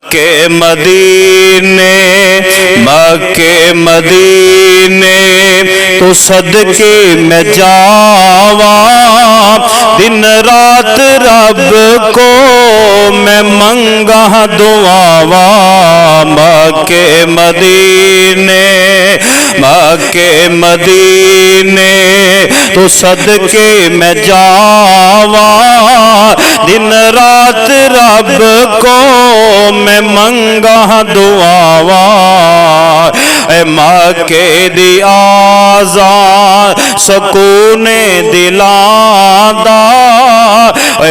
मक्के मदीने मक्के मदीने तो सदके मैं जावा, दिन रात रब को मैं मंगा दुआवा। मक्के मदीने मक्के मदीने तो सदके मैं जावा, दिन रात रब को मैं मंगा दुआवा। मक्के दी आज़ाद सकूने दिलादा,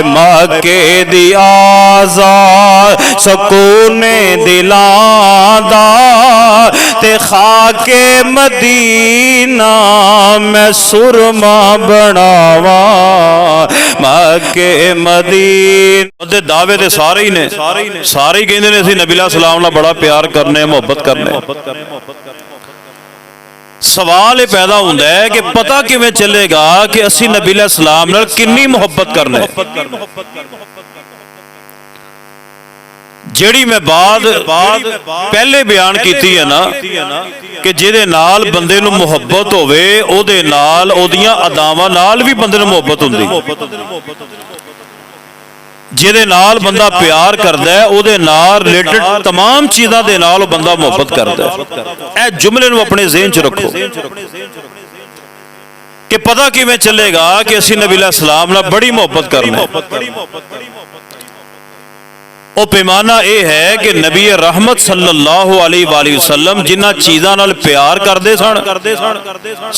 मक्के दी आज़ाद सकूने दिलादा, ते खाके मदीना मैं सुरमा बनावा। मक्के मदीने दावे दे सारे ही ने, सारे ही कहते ने असीं नबी सलाम नाल बड़ा प्यार करने, मुहब्बत करने। सवाल ये पैदा होता है कि पता किवें चलेगा कि असीं नबी सलाम नाल कितनी मुहब्बत करने। जिहड़ी मैं बात पहले बयान की है ना कि जिहदे नाल बंदे नूं मुहब्बत होवे उहदे नाल उहदियां अदावां नाल भी बंदे नूं मुहब्बत हुंदी। जिहदे नाल बंदा प्यार करदा है उहदे नाल रिलेटेड तमाम चीज़ां दे नाल बंदा मुहब्बत करदा है। इह जुमले नूं अपने ज़हन च रखो कि पता किवें चलेगा कि असीं नबी सलाम नाल बड़ी मुहब्बत करने। वो पैमाना यह है कि नबी रहमत सल्लल्लाहु अलैहि वसल्लम जिन्हां चीज़ां नाल प्यार करदे सन,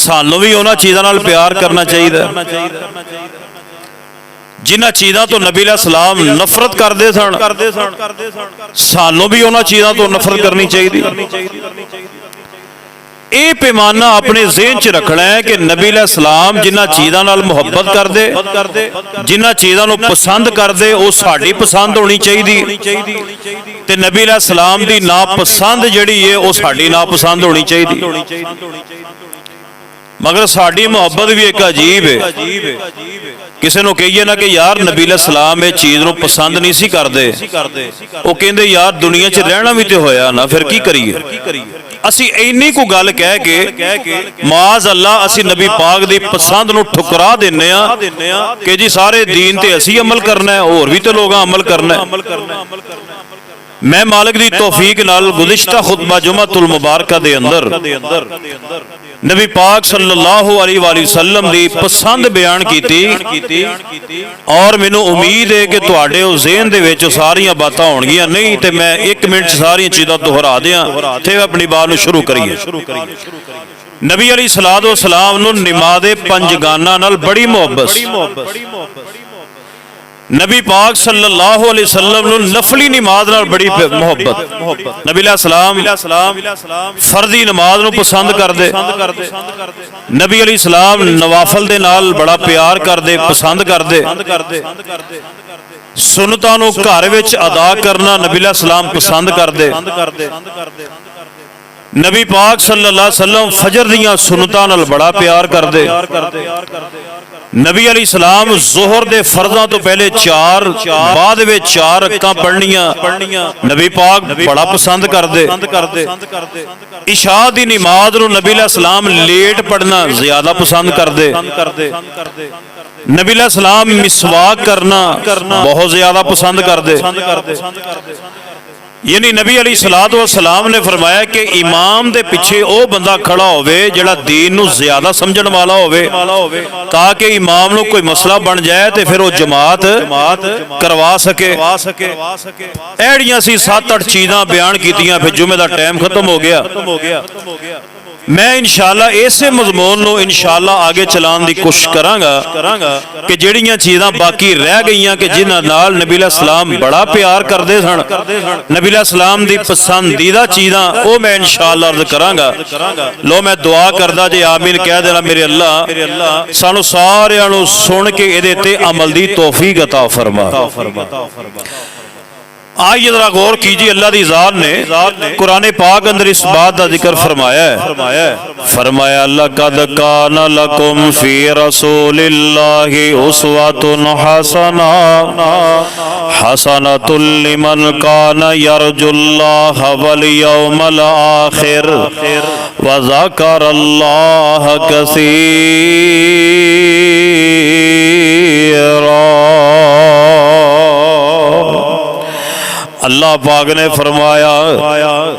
सानूं भी उन्हां चीज़ां नाल प्यार करना चाहिए। जिन्हां चीज़ां तो नबी सलाम नफरत करदे सन, सानूं भी उन्हां चीज़ां तो नफरत करनी चाहिए। ये पैमाना अपने ज़हन च रखना है कि नबी सलाम जिन्हां चीज़ां नाल मुहब्बत करदे, जिन्हां चीज़ां नूं पसंद करदे, वो साडी पसंद होनी चाहिए, ते नबी सलाम दी नापसंद जिहड़ी है वो साडी नापसंद होनी चाहिए। मगर साडी मुहब्बत भी एक अजीब है। किसी नूं कहिए ना कि यार नबी सलाम ये चीज़ नूं पसंद नहीं सी करदे, वो कहंदे यार दुनिया च रहना भी तो होया ना, फिर की करिए। असी इन्नी को गल कह के माज़ अल्लाह असी नबी पाक दी पसंद नूं ठुकरा दिन्ने आ कि जी सारे दीन ते असी अमल करना है, होर भी तो लोग अमल करना है। मैं मालिक दी तौफीक नाल गुज़िश्ता खुतबा जुमातुल मुबारका दे अंदर नबी पाक सल्लल्लाहु अलैहि वसल्लम दी पसंद बयान की और मैनू उम्मीद है कि तुहाडे उस ज़हन दे विच सारियां बातां होणगियां, नहीं तो मैं एक मिनट सारियां चीज़ां दोहरा दियां ते अपनी बात नूं शुरू करिए। नबी अलैहिस्सलातु वस्सलाम नूं नमाज़े पंजगाना नाल बड़ी मुहब्बत, नबी पाक सल्लल्लाहु अलैहि वसल्लम नूं नफली नमाज नाल बड़ी मुहब्बत। नबी सलाम फर्जी नमाज नूं पसंद करदे, नबी सलाम नवाफल दे नाल बड़ा प्यार करदे, पसंद करदे। सुन्नतां नूं घर विच अदा करना नबी सलाम पसंद करदे। नबी पाक सल्लल्लाहु अलैहि वसल्लम फजर दियां सुन्नतां नाल बड़ा प्यार करदे। नबी अलैहि सलाम ज़ोहर दे फर्ज़ां तो पहले 4 बाद में 4 रकातां पढ़नियां नबी पाक बड़ा पसंद करदे। इशा दी नमाज नूं नबी सलाम लेट पढ़ना ज्यादा पसंद करदे। नबी सलाम मिसवाक करना बहुत ज्यादा पसंद करदे। यानी नबी अलैहिस्सलातु वस्सलाम ने फरमाया कि इमाम दे पिछे वो बंदा खड़ा होवे जिहड़ा दीन नूं ज्यादा समझण वाला होवे, ताकि इमाम नूं कोई मसला बन जाए तो फिर वो जमात करवा सके। एड़ियां सी 7-8 चीज़ां बयान कीतियां, फिर जुमे दा टाइम खत्म हो गया। मैं इंशाअल्लाह इसे मज़मून नूं इंशाअल्लाह आगे चलाने की कोशिश करांगा कि जिहड़ियां चीज़ां बाकी रह गईयां कि जिन्हां नाल नबी सलाम बड़ा प्यार करदे सन, नबी सलाम दी पसंदीदा चीज़ां वो मैं इंशाअल्लाह अर्ज़ करांगा। लो मैं दुआ करदा जे आमीन कह देना। मेरे अल्लाह सानू सारियां नूं सुन के इहदे ते अमल दी तौफीक अता फरमा। आइए जरा गौर कीजिए, अल्लाह दी ज़ात ने कुरान पाक अंदर इस बात का जिक्र फरमाया है। फरमाया लक़द काना लकुम फ़ी रसूलिल्लाहि उस्वतुन हसना हसनतुल लिमन काना यरजुल्लाह वल यौमल आखिर व ज़करल्लाह कसीरा। अल्लाह पाक ने फरमाया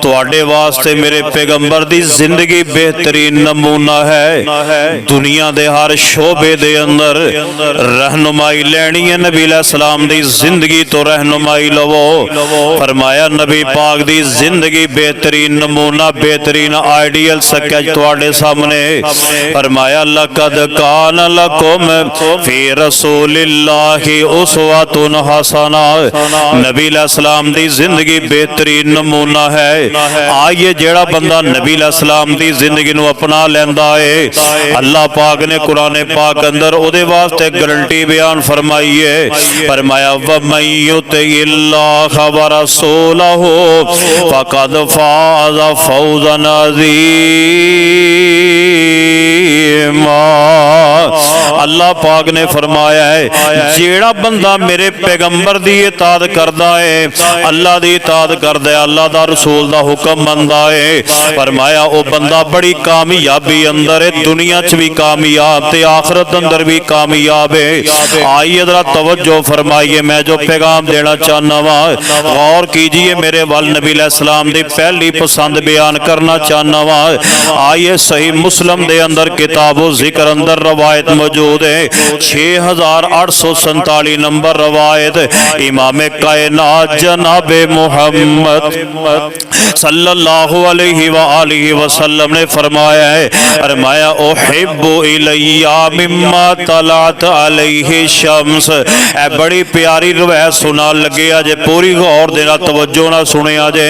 तुहाडे वास्ते मेरे पैगंबर दी जिंदगी बेहतरीन नमूना है। दुनिया दे हर शोबे दे अंदर रहनुमाई लैनी है, नबी अलैहिस्सलाम दी जिंदगी तो रहनुमाई लवो। फरमाया नबी पाक दी जिंदगी बेहतरीन नमूना, बेहतरीन आइडियल स्केच तुहाडे सामने। फरमाया लक़द कान लकुम फ़ी रसूलिल्लाहि उस्वतुन हसना, नबी अलैहिस्सलाम दी जिंदगी बेहतरीन नमूना है। आइए जेड़ा बंदा नबी अलैहिस्सलाम दी जिंदगी नू अपना लैंदा है, अल्लाह पाक ने कुरान पाक अंदर ओदे वास्ते गारंटी बयान फरमाई है। फरमाया व मन युतिल्लाह व रसूलहु फक़द फ़ाज़ फ़ौज़न अज़ीमा। अल्लाह पाक ने फरमाया है जेड़ा बंदा मेरे पैगंबर दी इताअत करदा है, अल्लाह दी इताअत करदा है, अल्लाह दा रसूल दा हुक्म मनदा है, फरमाया ओ बंदा बड़ी कामयाबी अंदर है, दुनिया च भी कामयाब ते आखिरत अंदर भी कामयाब है। आइए जरा तवज्जो फरमाइए, मैं जो पैगाम देना चाहना वा गौर कीजिए, मेरे वाल नबी अलैहिस्सलाम दी पहली पसंद बयान करना चाहना वा। आइए सही मुस्लिम दे अंदर किताबो जिक्र अंदर रवायत मौजूद है, 6847 नंबर रवायत इमाम कायनात जनाबे मोहम्मद सल्लल्लाहु अलैहि व आलिहि वसल्लम ने फरमाया है, फरमाया उहिब्बु इलैया मिम्मा तलात अलैहि शम्स। ए बड़ी प्यारी रवायत सुना लगे जे पूरी गौर दे नाल तवज्जो नाल सुनिया जे।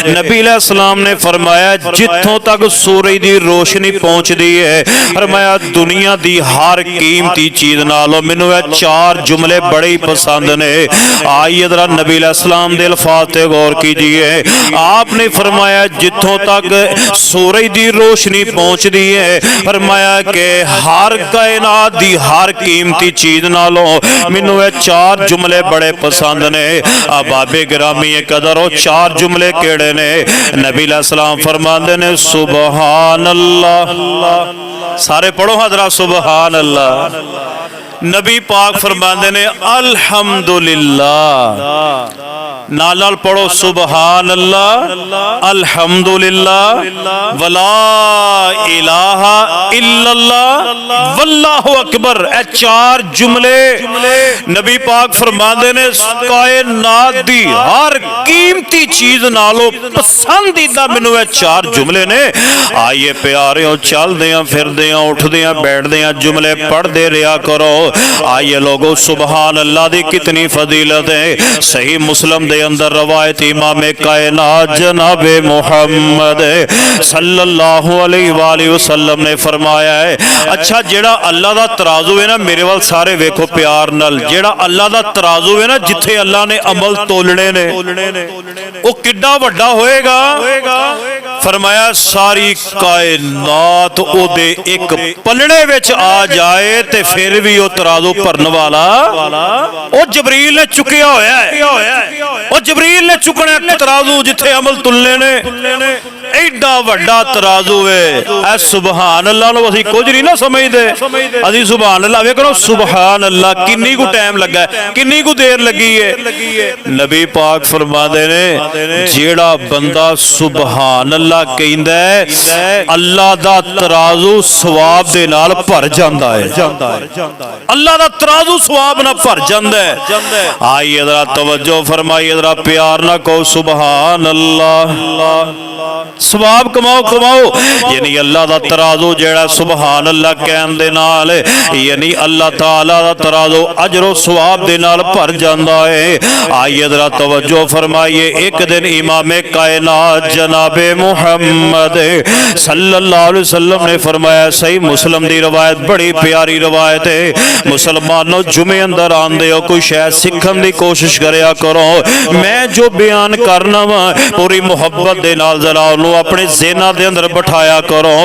नबी अलैहिस्सलाम ने फरमाया जिथों तक सूरज दी रोशनी पहुंचदी है, फरमाया दुनिया दी हर कीमती चीज नालों मैनू ए चार जुमले बड़े ही पसंद ने। आइए जरा नबी अलैहिस्सलाम दे अल्फाज ते गौर कीजिए। आपने फरमाया जिथों तक सूरज दी रोशनी पहुंचदी है, फरमाया कि हर कायनात दी हर कीमती चीज नालों मैनू ए चार जुमले बड़े पसंद ने। अबाबे गिरामी कदर ओ चार जुमले केड़े ने? नबी अलैहिस्सलाम फरमाते ने सुबहान अल्लाह, सारे पढ़ो हजरा सुबहान अल्लाह। नबी पाक फरमाते ने अल्हम्दुलिल्लाह, नाल पढ़ो सुबहान अल्लाह, अल्हम्दुलिल्लाह, वला इलाहा इल्लल्लाह, वल्लाहु अकबर। ए चार जुमले नबी पाक फरमाते ने कायनात दी हर कीमती चीज नालों पसंदीदा मैनू ए चार जुमले ने। आइए प्यारेओ चलदे फिरदे उठदे बैठदे जुमले पढ़दे रहा करो। आइए लोगो सुबहान अल्लाह दी कितनी फजीलत है। सही मुस्लिम दे अंदर रवायत इमाम कायनात जनाबे मोहम्मद सल्लल्लाहु अलैहि वसल्लम ने फरमाया है, अच्छा जेड़ा अल्लाह दा तराजू है ना, मेरे वाल सारे वेखो प्यार नाल, जेड़ा अल्लाह दा तराजू है ना, जिथे अल्लाह ने अमल तोलने ने वो किड्डा वड्डा होएगा। फरमाया सारी कायनात ओदे एक पलड़े विच आ जाए ते फिर भी वो तराजू भरन वाला ओ जबरील ने चुकिया होया है। ओ जबरील ने चुकना तराजू जिथे अमल तुलने ने, एडा वड्डा तराजू है। ऐ सुबहान अल्लाह नु असीं कुछ नहीं ना समझदे, असीं सुबहान अल्लाह वेखो सुबहान अल्लाह किन्नी को टाइम लगा है, किन्नी को देर लगी है। नबी पाक फरमाते ने जेड़ा बंदा सुबहान अल्लाह कहंदा है, अल्लाह दा तराजू सवाब दे नाल भर जांदा है। अल्लाह दा तराजू सवाब नाल भर जांदा है। आइए जरा तवज्जो फरमाइए, जरा प्यार ना कहो सुबहान अल्लाह। सवाब कमाओ कमाओ, यानी अल्लाह दा तराजू जेड़ा सुबहान अल्लाह कहन दे नाल, यानी अल्लाह ताला दा तराजू अजरो सवाब दे नाल भर जांदा है। आइए जरा तवज्जो फरमाइए, एक दिन इमाम कायनात जनाबे मुहम्मद सल्लल्लाहु अलैहि वसल्लम ने फरमाया। सही मुस्लिम दी रवायत, बड़ी प्यारी रवायत है। मुसलमानों जुमे अंदर आंदे हो कोई शायद सीखण दी कोशिश करया करो। मैं जो बयान करना वा पूरी मुहब्बत दे नाल जरा उन्होंने अपने ज़हनां दे अंदर बिठाया करो।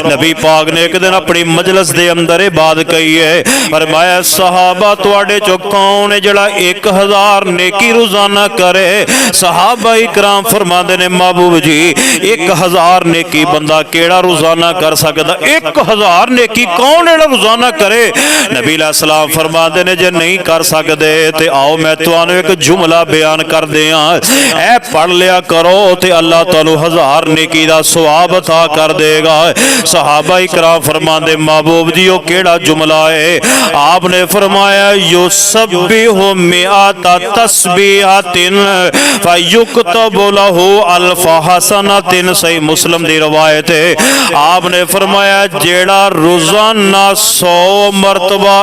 नबी पाक ने एक दिन अपनी मजलिस दे अंदर बात कही है, फरमाया सहाबा तुहाडे चो कौन है जिहड़ा 1000 नेकी रोजाना करे। सहाबा इकराम फरमाते ने महबूब जी 1000 नेकी बंदा केड़ा रोजाना कर सकदा? 1000 नेकी कौन है रोजाना करे? नबी सलाम फरमाते ने जे नहीं कर सकते तो आओ मैं तुहानू एक जुमला बयान कर दिया, ऐ पढ़ लिया करो तो अल्लाह तुहानू 1000 नेकी दा सवाब अता कर देगा। सहाबा इकराम फरमाते महबूब जी वो केड़ा जुमला है? आपने फरमाया युसब्बिहु मिआता तस्बीहातिन फयुक्तबु लहु अल्फ हसनतिन। सही मुस्लिम दी रवायत है। आपने फरमाया जेड़ा रोजाना 100 मरतबा,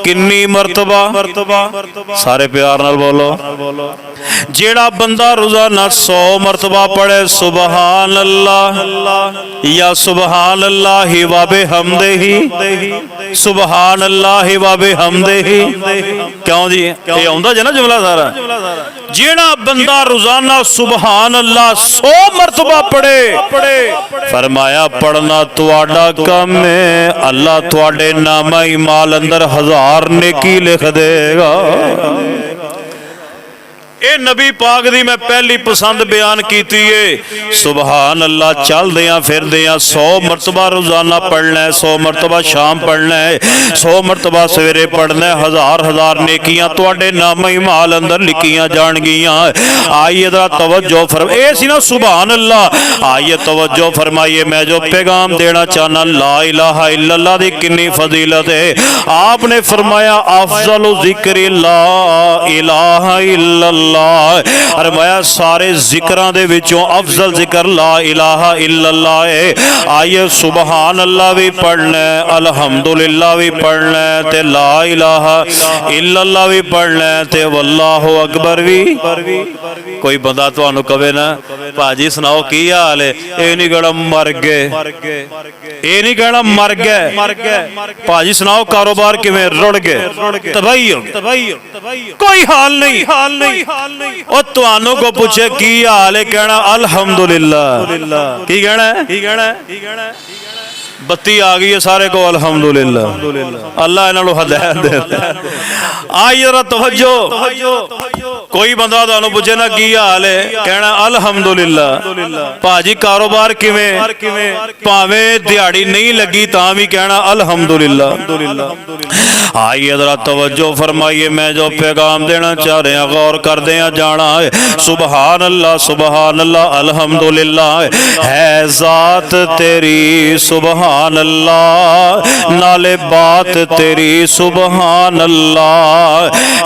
किन्नी मरतबा? सारे प्यार नाल बोलो। जेड़ा बंदा रोजाना 100 मरतबा पढ़े सुबहान अल्लाह या सुबहान अल्लाह व बिहम्दिही, सुबहान अल्लाह व बिहम्दिही। क्यों जी ये आउंदा जे ना जुमला सारा। जेड़ा बंदा रोजाना सुबहान अल्लाह 100 मरतबा पढ़े, फरमाया पढ़ना तुहाडा काम है, अल्लाह तुहाडे नामा माल अंदर 1000 नेकी लिख देगा। ये नबी पाक दी मैं पहली पसंद बयान की है। सुबहान अल्लाह चल दिया फिर दिया 100 मरतबा रोजाना पढ़ना है, 100 मरतबा शाम पढ़ना है, 100 मरतबा सवेरे पढ़ना है। 1000 नेकियां तुहाडे नाम ही माल अंदर लिखियां जाणगियां। आइए जरा तवज्जो फरमाइए। ए सी ना सुबहान अल्लाह। आइए तवज्जो फरमाइए, मैं जो पैगाम देना चाहना ला इलाहा इल्लल्लाह दी कितनी फजीलत है। आपने फरमाया अफजल जिक्र ला इलाहा इल्लल्लाह। फरमाया सारे जिक्रां दे विचों अफजल जिक्र ला इलाहा इल्लल्लाह है। आइए सुबहान अल्लाह भी पढ़ना है, अल्हम्दुलिल्लाह भी पढ़ना है, ते ला इलाहा इल्लल्लाह भी पढ़ना है, ते वल्लाहु अकबर भी। कोई बंदा तुहानू कहे ना भाजी सुनाओ की हाल है, ये नहीं कहना मर गए, ये नहीं कहना मर गए। भाजी सुनाओ कारोबार किवें रुड़ गए, तबाही हो गई, कोई हाल नहीं, हाल नहीं। और तुहानू को पूछे की हाल है, कहना अल्हम्दुलिल्लाह। की कहना है? बत्ती आ गई है सारे को अल्हम्दुलिल्लाह। अल्लाह इन्होंने हदायत दे। आई जरा तवज्जो। कोई बंदा तुहानू पूछे ना की हाल है, कहना अल्हम्दुलिल्लाह। भाजी कारोबार किवें, भावें दिहाड़ी नहीं लगी तां भी कहना अल्हम्दुलिल्लाह। आइए जरा तवज्जो फरमाइए, मैं जो पैगाम देना चाह रहा गौर कर दें जाना है। सुबहान अल्लाह सुबहान अल्लाह अल्हम्दुलिल्लाह है जात तेरी सुबहान अल्लाह, नाले बात तेरी सुबहान अल्लाह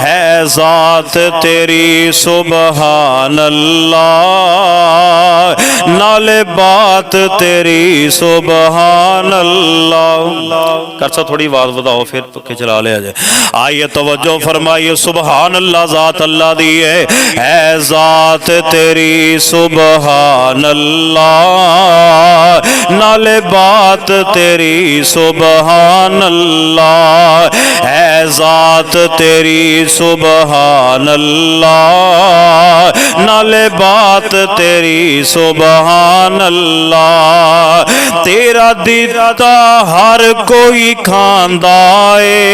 है जात तेरी सुबहान अल्लाह, नाले बात तेरी सुबहान अल्लाह। कर सा थोड़ी आवाज बताओ फिर तुक्के चला लिया जाए। आइए तवज्जो फरमाइए, सुबहान अल्लाह जात अल्लाह दी है जात तेरी सुबहान अल्लाह, नाले बात तेरी सुबहान अल्लाह है जात तेरी सुबहान अल्लाह, नाले बात तेरी सुबहान अल्लाह। तेरा दिता हर कोई खांदा है,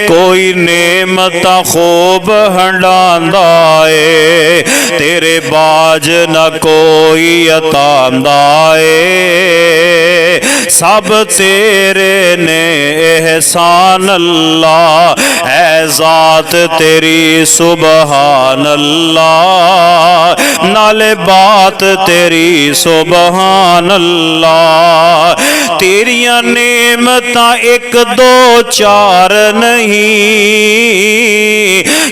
कोई नेमत खूब हंडांदा है, तेरे बाज न कोई अतांदा है, सब तेरे ने एहसान अल्लाह है जात तेरी सुबहान अल्लाह, नाले बात तेरी सुबहान अल्लाह। तेरियां नेमतां एक दो चार नहीं,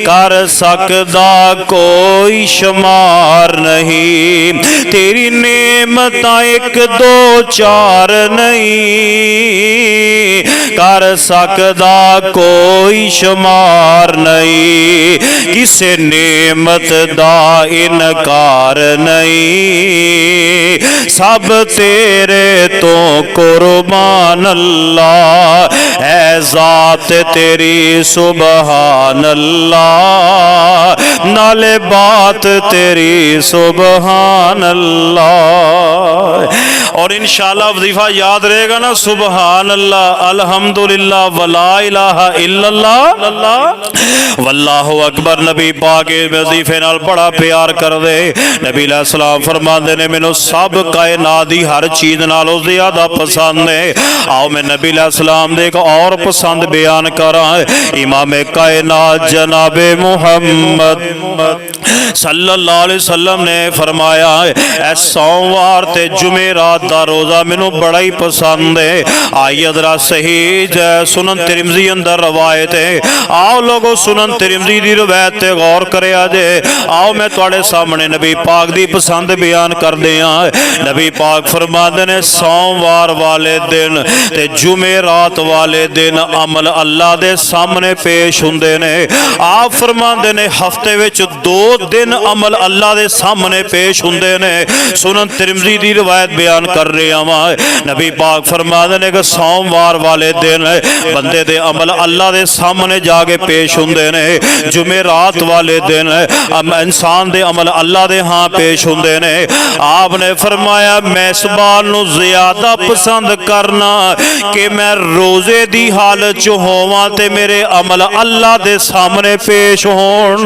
कर सकदा कोई शुमार नहीं। तेरी नेमतां एक दो चार नहीं, कर सकदा कोई शुमार नहीं। किसे नेमत दा इनकार नहीं, सब तेरे तो कुर्बान अल्लाह। है जात तेरी सुबहान अल्लाह, नाले बात तेरी सुबहान अल्लाह। और इंशाअल्लाह वजीफा याद रहेगा ना, सुबहान अल्लाह, अल्हम्दुलिल्लाह, वला इलाहा इल्लल्लाह, वल्लाहु अकबर। नबी पाक वजीफे नाल बड़ा प्यार कर दे। नबी अलैहिस्सलाम फरमाते ने मैनू सब कायनात दी हर चीज़ नालों ज़्यादा पसंद है। आओ मैं नबी अलैहिस्सलाम दे एक और पसंद बयान करा। इमाम कायनात जनाबे मुहम्मद सल्लल्लाहु अलैहि वसल्लम ने फरमाया है, सोमवार ते जुमेरात दा रोज़ा मैनू बड़ा ही पसंद है। आई अदरा सही सुनन तिरमिज़ी अंदर रवायत है। आओ लोगो सुनन तिरमिज़ी दी रवायत ते गौर करिया जे। आओ मैं तुहाडे सामने नबी पाक दी पसंद बयान कर दिया। नबी पाक फरमाते ने सोमवार वाले दिन ते जुमेरात वाले दिन अमल अल्लाह दे सामने पेश हुंदे ने। आप फरमाते ने हफ्ते विच दो दिन अमल अल्लाह दे सामने पेश हुंदे ने। सुनन तिरमिज़ी दी रवायत बयान कर रहा वां। नबी पाक फरमाते ने कि सोमवार वाले दिन बंदे दे अमल अल्लाह दे सामने जाके पेश हुंदे ने। जुमेरात वाले दिन इंसान दे अमल अल्लाह दे हाँ पेश हुंदे ने। आपने फरमाया मैं इस बात नूं ज़्यादा पसंद करना कि मैं रोज़े दी हालत च होवां ते मेरे अमल अल्लाह दे सामने पेश होण।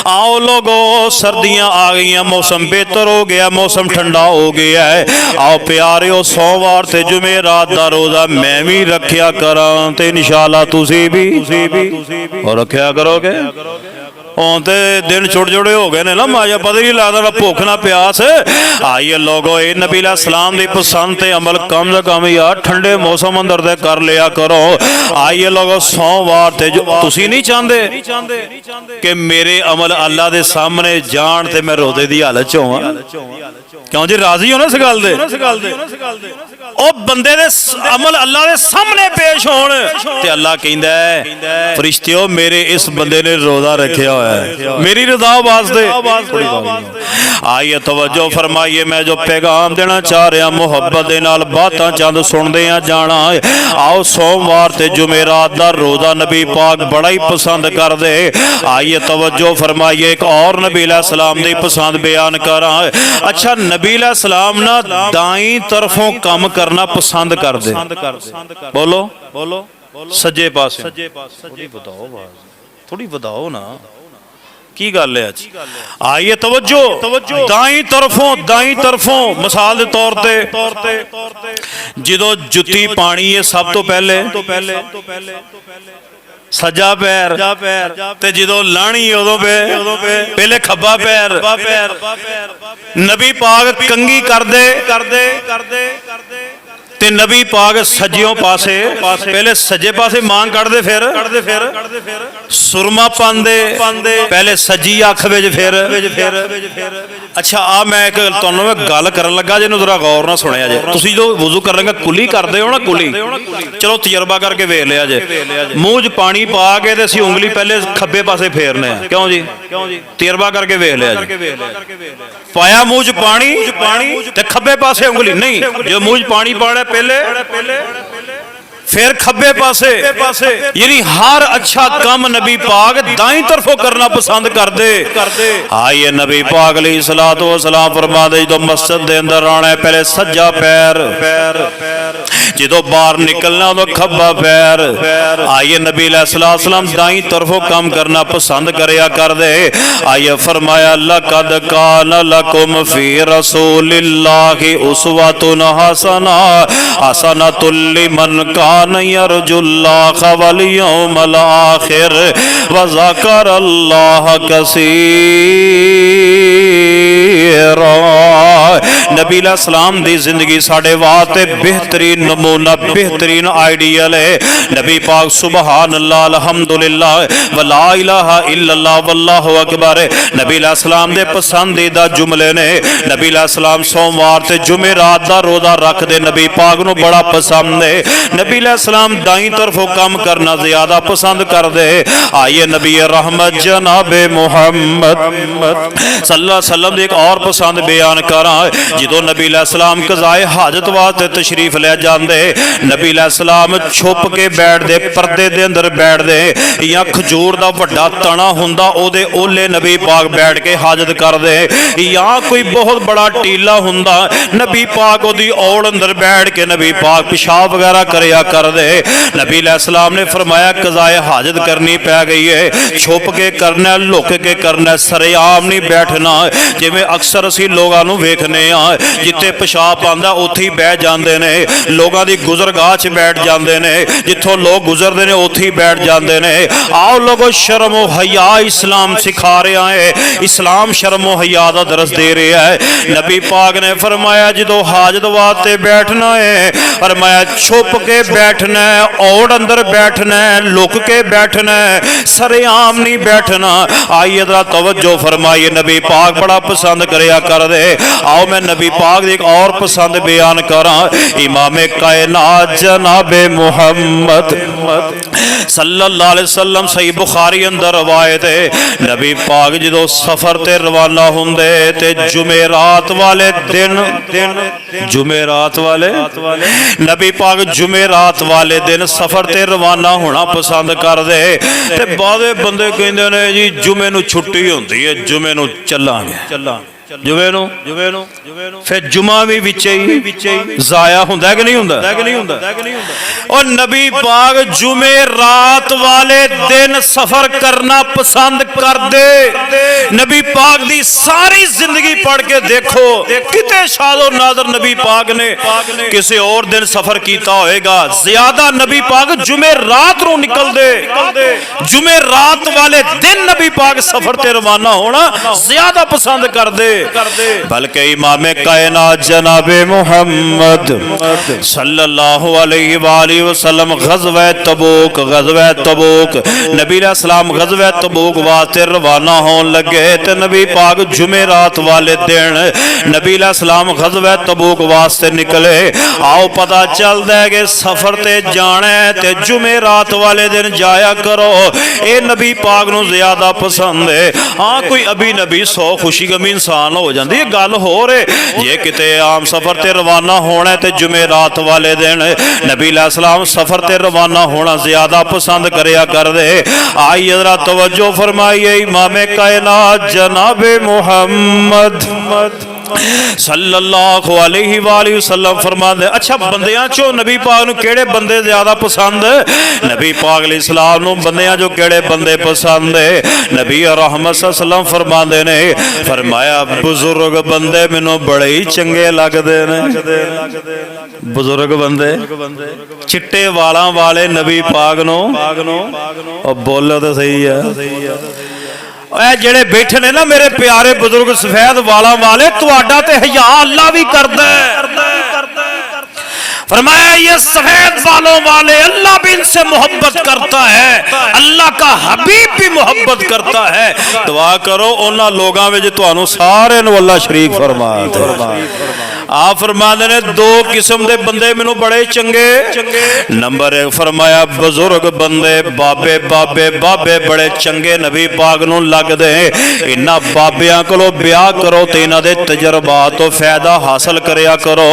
आओ लोगो सर्दियां आ गई, मौसम बेहतर हो गया, मौसम ठंडा हो गया है। आओ प्यारिओ सोमवार ते जुमेरात दा रोज़ा मैं भी रखिया करा ते इंशाअल्लाह तुसी भी और रखिया करोगे। ਹੁਣ ਤੇ दिन छोटे छोटे हो गए ने ना, माया पता नहीं लगता ना भुख ना प्यास। आइए लोगो ये नबी अलैहिस्सलाम दी पसंद ते अमल कम से कम यार ठंडे मौसम अंदर ते कर लिया करो। आइए लोगो सोमवार ते तुसी नहीं चाहते कि मेरे अमल अल्लाह दे सामने जान ते मैं रोज़े दी हालत च होवां? क्यों जी राजी हो ना इस गल दे? ओ बंदे दे अमल अल्लाह दे सामने पेश होण ते अल्लाह कहंदा है फरिश्तियों मेरे इस बंदे ने रोज़ा रखिया होया है मेरी रज़ा वास्ते। आइए तवज्जो फरमाइए, मैं जो पैगाम देना चाह रहा मुहब्बत दे नाल बातां चंद सुनदे आ जाना। आओ सोमवार ते जुमेरात दा रोज़ा नबी पाक बड़ा ही पसंद करदे। आइए तवज्जो फरमाइए, एक और नबी अलैहिस्सलाम दी पसंद बयान करा। अच्छा नबी अलैहिस्सलाम ना दाई तरफों कम करना पसंद करदे। बोलो सज्जे पासे थोड़ी बताओ ना की गल है आज। आइए तवज्जो दाई तरफों मिसाल के तौर पे जो जुत्ती पानी है सब तो पहले सज्जा पैर ते जो लाणी उदों पे पहले खब्बा पैर। नबी पाक कंगी करदे ते नबी पाक सज्जियों पासे पहले सज्जे पासे मांग कढ़दे फिर सुरमा पांदे पहले सज्जी अख विच फिर। अच्छा आ मैं एक तुहानूं मैं गल करन लगा जिन्हों जरा गौर ना सुनिया जे। तुसीं जो वुज़ू कर लगे कुली करदे हो ना, कुली चलो तजर्बा करके वेख लिया जे। मूँह च पानी पा के ते असीं उंगली पहले खब्बे पासे फेरने आ। क्यों जी तजर्बा करके वेख लिया जे। पाया मूँह च पानी ते खब्बे पासे उंगली नहीं, जो मूँह च पानी पाना पहले फिर खब्बे पासे, यानी हर अच्छा काम नबी पाक दाई तरफों करना पसंद करदे। आइए नबी पाक अलैहिस्सलातु वस्सलाम फरमाते जो मस्जिद दे अंदर आना है पहले सज्जा पैर, जो बाहर निकलना तो खब्बा पैर। आइए नबी अलैहिस्सलाम दाई तरफों काम करना पसंद करया करदे। आइए फरमाया लक़द कान लकुम फी रसूलिल्लाहि उस्वतुन हसना हसनतुल लिमन कान यरजुल्लाह वल यौमल आखिर व ज़करल्लाह कसीरा। नबी सलाम दी जिंदगी साडे वास्ते बेहतरीन नमूना बेहतरीन आइडियल है। नबी पाक सुबहान अल्लाह अल्हम्दुलिल्लाह व ला इलाहा इल्लल्लाह वल्लाहु अकबर नबी सलाम दे पसंदीदा जुमले ने। नबी सलाम सोमवार ते जुमेरात दा रोजा रखदे, नबी पाक नूं बड़ा पसंद है। नबी सलाम दाई तरफों काम करना ज्यादा पसंद करदे। आइए नबी रहमत जनाबे मुहम्मद सल्लल्लाहु अलैहि वसल्लम दी एक और पसंद बयान करा। जो नबी सलाम कज़ाए हाजत वास्ते तशरीफ ले जाते, नबी सलाम छुप के बैठते, पर्दे दे अंदर बैठते, या खजूर का वड्डा तना हुंदा ओदे ओले नबी पाक बैठ के हाजत करते, या कोई बहुत बड़ा टीला हुंदा नबी पाक ओदी औड़ अंदर बैठ के नबी पाक पेशाब वगैरह करया करदे। नबी सलाम ने फरमाया कज़ाए हाजत करनी पै गई है, छुप के करना, लुक के करना, सरेआम नहीं बैठना। जिवें अक्सर असीं लोगों नूं वेखने आ, जिथे पेशाब आंदा उत्थे ही बह जाते ने, लोगों की गुजरगाह च बैठ जाते ने, जिथों लोग गुजरते हैं उत्थे ही बैठ जाते हैं। आओ लोगो शर्म व हया इस्लाम सिखा रहा है, इस्लाम शर्म व हया का दरस दे रहा है। नबी पाक ने फरमाया जो हाजत वास्ते बैठना है, फरमाया छुप के बैठना है, औड़ अंदर बैठना है, लुक के बैठना है, सरेआम नहीं बैठना। आइए जरा तवज्जो फरमाइए, नबी पाक बड़ा पसंद करया कर दे। आओ मैं नबी पाक एक और पसंद बयान करा। इमामे कायनात जनाबे मुहम्मद सल्लल्लाहु अलैहि वसल्लम सही बुखारी अंदर रवायत है, नबी पाक जो सफर ते रवाना हुंदे ते जुमेरात वाले दिन जुमेरात वाले नबी पाक जुमेरात वाले दिन सफर ते रवाना होना पसंद कर दे। ते बादे बंदे कहंदे ने जी जुमे नूं छुट्टी हुंदी है, जुमे नूं चलांगे, जुमे नूं फिर जुमा भी विच ही जाया हुंदा कि नहीं हुंदा। और नबी पाक जुमे रात वाले दिन सफर करना पसंद कर दे। नबी पाक दी सारी जिंदगी पढ़ के देखो, किते शादो नादर नबी पाक ने किसी और दिन सफर किया होएगा। ज्यादा नबी पाक जुमे रात नूं निकल दे, जुमे रात वाले दिन नबी पाक सफर ते रवाना होना ज्यादा पसंद कर दे। बल्कि इमामे कायनात जनाबे मुहम्मद सल्लल्लाहु अलैहि वसल्लम गज़वा तबूक नबी सलाम गज़वा तबूक वास्ते रवाना होने लगे। तो नबी पाक जुमेरात वाले दिन नबी सलाम गज़वा तबूक वास्ते निकले। आओ पता चलता है कि सफर ते जाना है ते जुमेरात वाले दिन जाया करो, ये नबी पाक नूं ज्यादा पसंद है। हाँ कोई अभी नबी 100 खुशी गमी इंसान हो जाती है, गल हो रहे जे किते आम सफर ते रवाना होना है तो जुमेरात वाले दिन नबी सलाम सफर ते रवाना होना ज्यादा पसंद करया कर दे। आई जरा तवज्जो फरमाइए, इमामे कायनात जनाबे मुहम्मद सल्लल्लाहु अलैहि वसल्लम फरमाते, अच्छा बंदियां चो नबी पाक नूं केड़े बंदे ज्यादा पसंद? नबी पाक अलैहिस्सलाम नूं बंदियां जो केड़े बंदे पसंद है? नबी रहमत सल्लल्लाहु फरमाते ने, फरमाया बुजुर्ग बंदे मैनूं बड़े ही चंगे लगदे ने। बुजुर्ग बंदे चिट्टे वालां वाले नबी पाक नूं बोलो तो सही है। जेड़े बैठे ने ना मेरे प्यारे बुजुर्ग सफेद वाला वाले, तुहाडा ते हया अल्लाह भी करदा है। फरमाया ये सफेद बालों वाले अल्लाह भी इनसे मोहब्बत करता है, अल्लाह का हबीब भी मोहब्बत करता है। दुआ करो उन्हां लोगां विच तुहानूं सारे नूं अल्लाह शरीक फरमा दे। आप फरमाते ने दो किस्म के बंदे मैनूं बड़े चंगे। नंबर 1 फरमाया बुजुर्ग बंदे बाबे बाबे बाबे बड़े चंगे नबी पाक नूं लगदे। इन्हां बाबियां कोलों ब्याह करो ते इन्हां दे तजर्बात तो फायदा हासिल करया करो।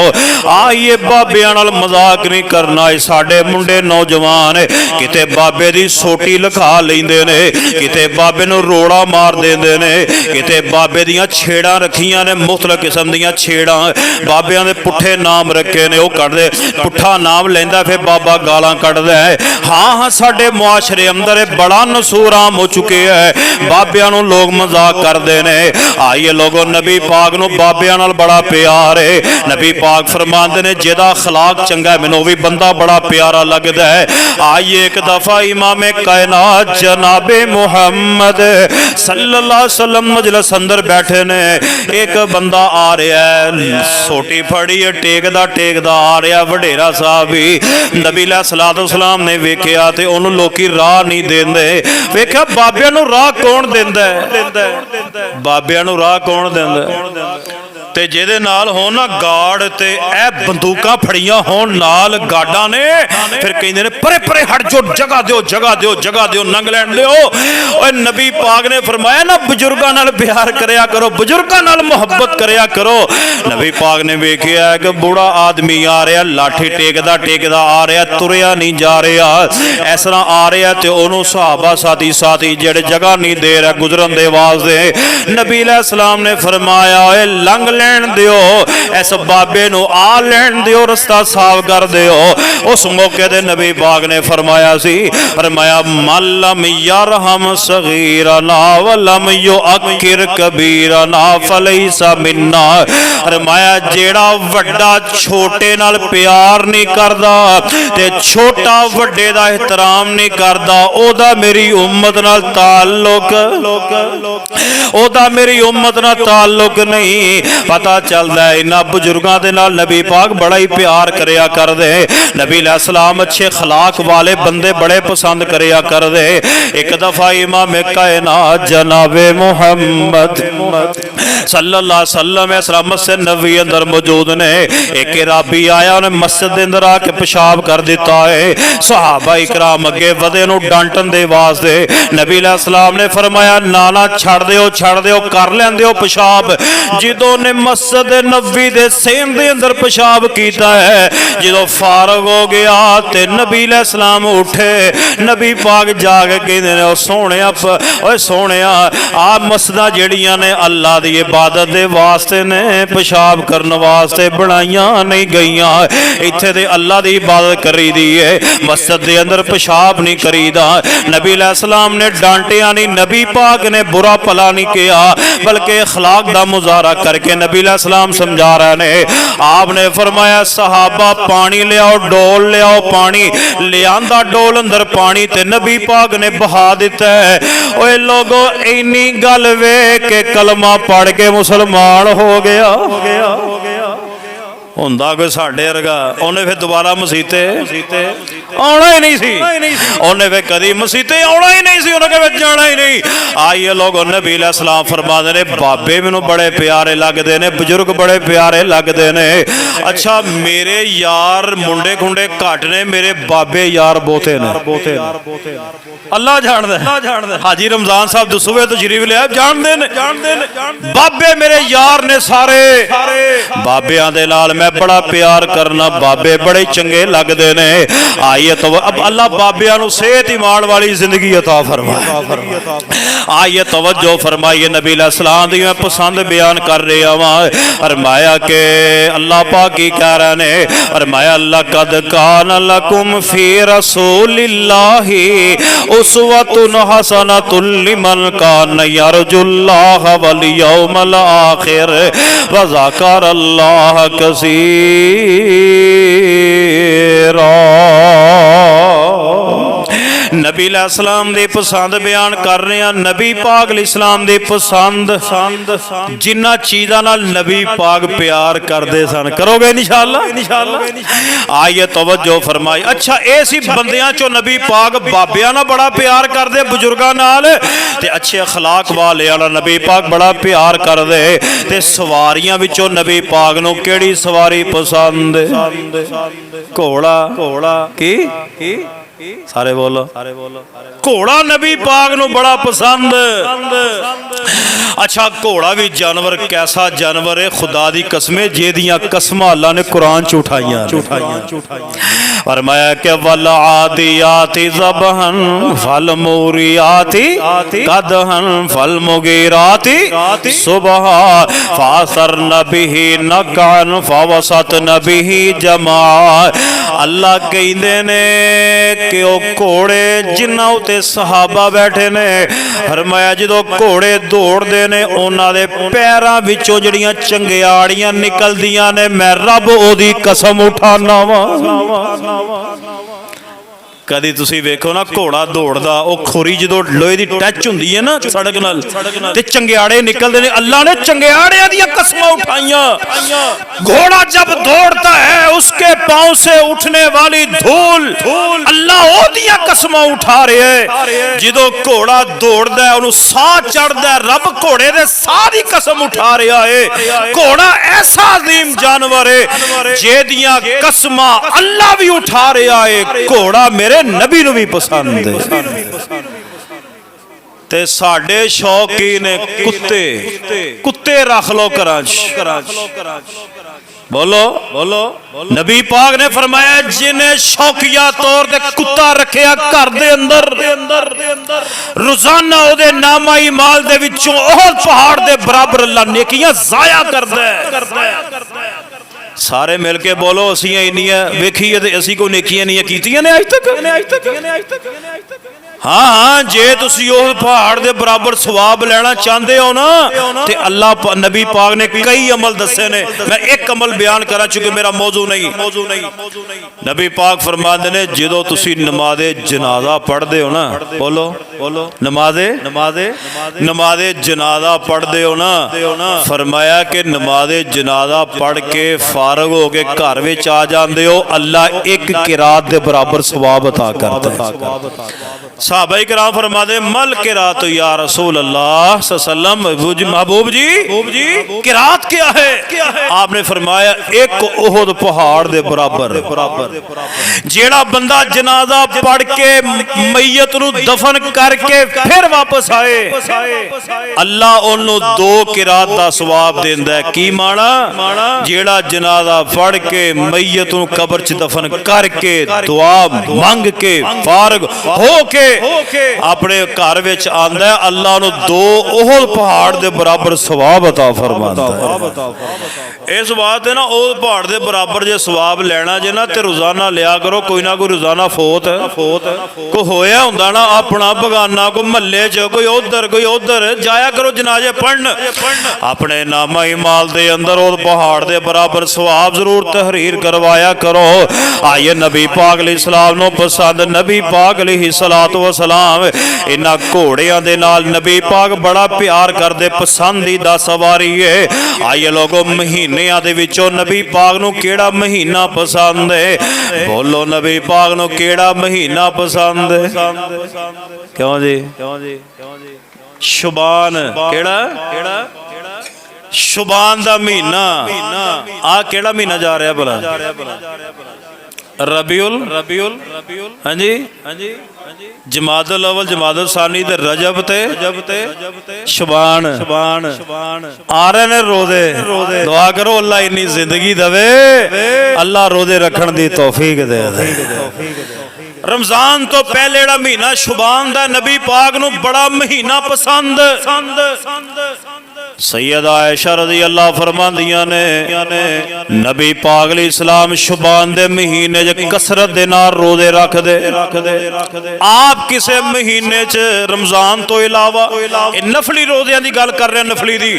ये बाबियां नाल मजाक नहीं करना। साडे मुंडे नौजवान किते बाबे दी सोटी लिखा लैंदे ने, किते बाबे नूं रोड़ा मार देंदे ने, किते बाबे दियां छेड़ां रखियां ने, मुख्तलिफ किस्म दियां छेड़ां। बाबियां दे पुठे नाम रखे ने, वह कढ़दे पुठा नाम लैंदा फिर बाबा गालां कढ़दा है। हाँ हाँ साडे मुआशरे अंदर बड़ा नसूर आम हो चुके है, बाबियां नूं लोग मजाक करदे ने। आइए लोगों नबी पाक नूं बाबियां नाल बड़ा प्यार है। नबी पाक फरमांदे ने जिहदा अखलाक चंगा मैनूं भी बंदा बड़ा प्यारा लगदा है। आइए एक दफा इमामे कायनात जनाबे मुहम्मद सल्लल्लाहु अलैहि वसल्लम मजलिस अंदर बैठे ने, एक बंदा आ रहा है सोटी फड़ी है टेकदा टेकदा आ रहा वडेरा साहब ही नबी अलैहिस्सलाम ने वेखिया ते ओनू लोकी राह नहीं देंदे वेखिया बाबियां नू राह कौन देंदा है बाबियां नू राह कौन देंदा ते जिहदे नाल होण ना गार्ड ते ए बंदूकां फड़ियां होण नाल गार्डां ने फिर कहंदे ने परे परे हट जो जगह दिओ नंग लैण दिओ ओए नबी पाक ने फरमाया ना बुजुर्गां नाल प्यार करया करो बुजुर्गां नाल मुहब्बत करया करो नबी पाक ने वेखिया कि बूढ़ा आदमी आ रहा लाठी टेकदा टेकदा आ रहा तुरया नहीं जा रहा इस तरह आ रहा ते ओनू सहाबा साथी जेड़े जगह नहीं दे रहा गुजरन दे वास्ते नबी अलैहिस्सलाम ने फरमाया ओए लंघ लैन दिओ इस बाबे नू आ लैन दिओ रस्ता साफ कर दिओ उस मौके ते नबी पाक ने फरमाया सी फरमाया मल्लम यरहम सगीरना वलम युअक्किर कबीरना फलैसा मिन्ना फरमाया जेड़ा वड्डा छोटे नाल प्यार नहीं करदा ते छोटा वड्डे दा एहतराम नहीं करदा ओदा मेरी उम्मत नाल ताल्लुक ओदा मेरी उम्मत नाल ताल्लुक नहीं पता चलता है इन्हां बुजुर्गां दे नाल नबी पाक बड़ा ही प्यार करया करदे नबी अलैहिस्सलाम अच्छे खलाक वाले बंदे बड़े पसंद करया करदे एक दफा इमाम कायनात जनाबे मुहम्मद सल्लल्लाहु अलैहि वसल्लम इस मस्जिद नबवी अंदर मौजूद ने एक राबी आया उन्हें मस्जिद के अंदर आके पेशाब कर दिता है सहाबा इकराम अगे वधे नूं डांटन दे वास्ते नबी अलैहिस्सलाम ने फरमाया ना छड़ दिओ कर लैंदे हो पेशाब जिदों ने मस्जिद नबवी दे सेम दे अंदर पेशाब कीता है जो फारग हो गया ते नबी अलैहिस्सलाम उठे नबी पाक जाके कहंदे ने ओ सोहणिया आ मस्जिदां जेड़ियां ने अल्लाह दी इबादत दे वास्ते ने पेशाब करन वास्ते बनाईयां नहीं गईयां इत्थे ते अल्लाह दी इबादत करी दी है मस्जिद दे अंदर पेशाब नहीं करीदा नबी अलैहिस्सलाम ने डांटिया नहीं नबी पाक ने बुरा भला नहीं किया बल्कि अखलाक दा मुजाहरा करके नबी अलैहिस्सलाम समझा रहे ने आपने फरमाया सहाबा पानी लियाओ डोल लियाओ पानी लियांदा डोल अंदर पानी ते नबी पाक ने बहा दिता है ओए लोगो इन्नी गल वे के कलमा पढ़ के मुसलमान हो गया हुंदा कोई साडे वर्गा उन्हें फिर दोबारा मसीते आना ही नहीं सी उन्हें फिर कदी मसीते आना ही नहीं सी उन्हें फिर जाना ही नहीं आइए लोग नबी अलैहिस्सलाम फरमाते ने बाबे मैनू बड़े प्यारे लगते ने बुजुर्ग बड़े प्यारे लगते ने अच्छा मेरे यार मुंडे खुंडे घट ने मेरे बाबे यार बहुते ने अल्लाह जानदा हाजी रमजान साहब दसूवे तो शरीफ लिया जानते ने बाबे मेरे यार ने सारे बाबियां दे नाल मैं बड़ा प्यार करना बाबे बड़े चंगे लगते ने आइए तो अब अल्लाह बाबियां नू सेहत ईमान वाली जिंदगी अता फरमाए आइए तवज्जो फरमाइए नबी अलैहिस्सलाम दी मैं पसंद बयान कर रहा वां फरमाया के अल्लाह पाक की कह रहे ने फरमाया लक़द कान लकुम फी रसूलिल्लाहि उस्वतुन हसनतुन लिमन कान यरजुल्लाह वल यौमल आखिर व ज़करल्लाह कसीरा नबी अलैहिस्सलाम दी पसंद बयान कर रहे हैं नबी पाक अलैहिस्सलाम दी पसंद जिन्ना चीज़ां नाल नबी पाक प्यार करते सन करोगे इंशाअल्लाह आइए तवज्जो फरमाई अच्छा ये सी बंदियां चो नबी पाक बाबियां नाल बड़ा प्यार करदे बुजुर्गां नाल ते अच्छे अखलाक वाले वाला नबी पाक बड़ा प्यार करदे ते सवारियां विचों नबी पाक नूं केड़ी सवारी पसंद घोड़ा की सारे बोलो घोड़ा नबी पाक नूं बड़ा पसंद अच्छा घोड़ा भी जानवर कैसा जानवर है खुदा दी कसमें जेदियां कसमां अल्लाह ने कुरान च उठाइयां फरमाया के वल आदियाति ज़बहन फल मूरियाति कदहन फल मुगीराति सुबह फासरन बिही नकअन फवसतन बिही जमा अल्लाह कहंदे ने कि ओ घोड़े जिन्हां उत्ते सहाबा बैठे ने फरमाया जो घोड़े दौड़ते ने उन्हां दे पैरां विचों जिहड़ियां चंगियाड़ियां निकलदियां ने मैं रब ओदी कसम उठाना वा कदी तुसी वेखो ना घोड़ा दौड़दा, ਉਹ ਖੋਰੀ ਜਦੋਂ ਲੋਹੇ ਦੀ ਟੱਚ ਹੁੰਦੀ ਹੈ ਨਾ ਸੜਕ ਨਾਲ ਤੇ ਚੰਗਿਆੜੇ ਨਿਕਲਦੇ ਨੇ। अल्लाह ने चंगियाड़ियां दी कसमां उठाइयां। घोड़ा जब दौड़ता है उसके पांव से उठने वाली धूल अल्लाह ओदियां कसमां उठा रहे है। जिदों घोड़ा दौड़दा है उन्हें साह चढ़दा है, रब घोड़े दे साह दी कसम उठा रहा है। घोड़ा ऐसा अजीम जानवर है जेदियां कसमां अल्लाह भी उठा रहा है। घोड़ा मेरे नबी नूं भी पसंद है। ते साडे शौक की ने कुत्ते, कुत्ते रख लो घरां च। बोलो बोलो। नबी पाक ने फरमाया जिन्हें शौकिया तौर ते कुत्ता रखिया घर दे अंदर, रोजाना ओदे नामा ईमाल दे विचों ओहद पहाड़ दे बराबर अल्लाह नेकियां जाया करदा है। सारे मिल के बोलो असीं इन्नियां वेखीए ते असीं कोई नेकियां नहीं कीतियां ने अज तक। हाँ हाँ, जे तुसी उस पहाड़ दे बराबर सवाब लेना चाहते हो ना ते अल्लाह नबी पाक ने कई अमल दसे ने। मैं एक अमल बयान करा चुके मेरा मौजू नहीं। नबी पाक फरमाते ने जदों तुसी नमाज़े जनाजा पढ़ते हो ना, बोलो बोलो, नमाज़े जनाजा पढ़ते हो ना, फरमाया कि नमाज़े जनाजा पढ़ के फारग हो के घर विच आ जाते हो, अल्लाह एक किरात दे बराबर सवाब अता करता है। सहाबाए किराम फरमाते मल किरात या रसूल अल्लाह सल्लम, महबूब जी किरात क्या है? आपने फरमाया एक ओहद पहाड़ दे बराबर। जेड़ा बंदा जनाजा पढ़ के मैयत नूं दफन करके फिर वापस आए, अल्लाह ओनू 2 किरात दा सवाब देंदा है। की माना? जेड़ा जनाजा पढ़ के मैयत नूं कब्र च दफन करके दुआ मंग के फारग हो के अपने घर विच आंदा है, अल्लाह नूं 2 ओहद पहाड़ दे बराबर सवाब अता फरमांदा है। इस बात है ना, ओहद पहाड़ दे बराबर जे सवाब लेना जे ना ते रोजाना लिया करो। कोई ना कोई रोजाना फोत कोई होया हुंदा ना अपना बगाना, कोई महल्ले च कोई उधर जाया करो जनाजे पढ़न। अपने नामा ईमाल दे अंदर ओहद पहाड़ दे बराबर सवाब जरूर तहरीर करवाया करो। आइए नबी पाक अलैहिस्सलाम नूं पसंद, नबी पाक अलैहिस्सलातु व सलाम इन्हां घोड़ियां दे नाल नबी पाक बड़ा प्यार करदे, पसंदीदा सवारी है। आइए लोगों, महीनियां दे विचों नबी पाक नूं केड़ा महीना पसंद है? बोलो नबी पाक नूं केड़ा महीना पसंद है? क्यों जी? शुबान। केड़ा? शुबान दा महीना। आ केड़ा महीना जा रहा भला? रबीउल हाँ जी जमादुल अवल, जमादुल सानी ते रजब ते शबान आ रहे ने रोजे। दुआ करो अल्लाह इन्नी जिंदगी दवे, अल्लाह रोजे रखन दी तौफीक दे। रमजान तो पहले जेड़ा महीना शुबान दा नबी पाक नूं बड़ा महीना पसंद। सैयदा आयशा रज़ी अल्लाह फरमांदियां ने नबी पाक अलैहिस्सलाम शुबान दे महीने च कसरत दे नाल रोजे रखदे। आप किसे महीने च रमजान तो इलावा नफली रोज़ियां दी गल कर रहे हैं, नफली दी।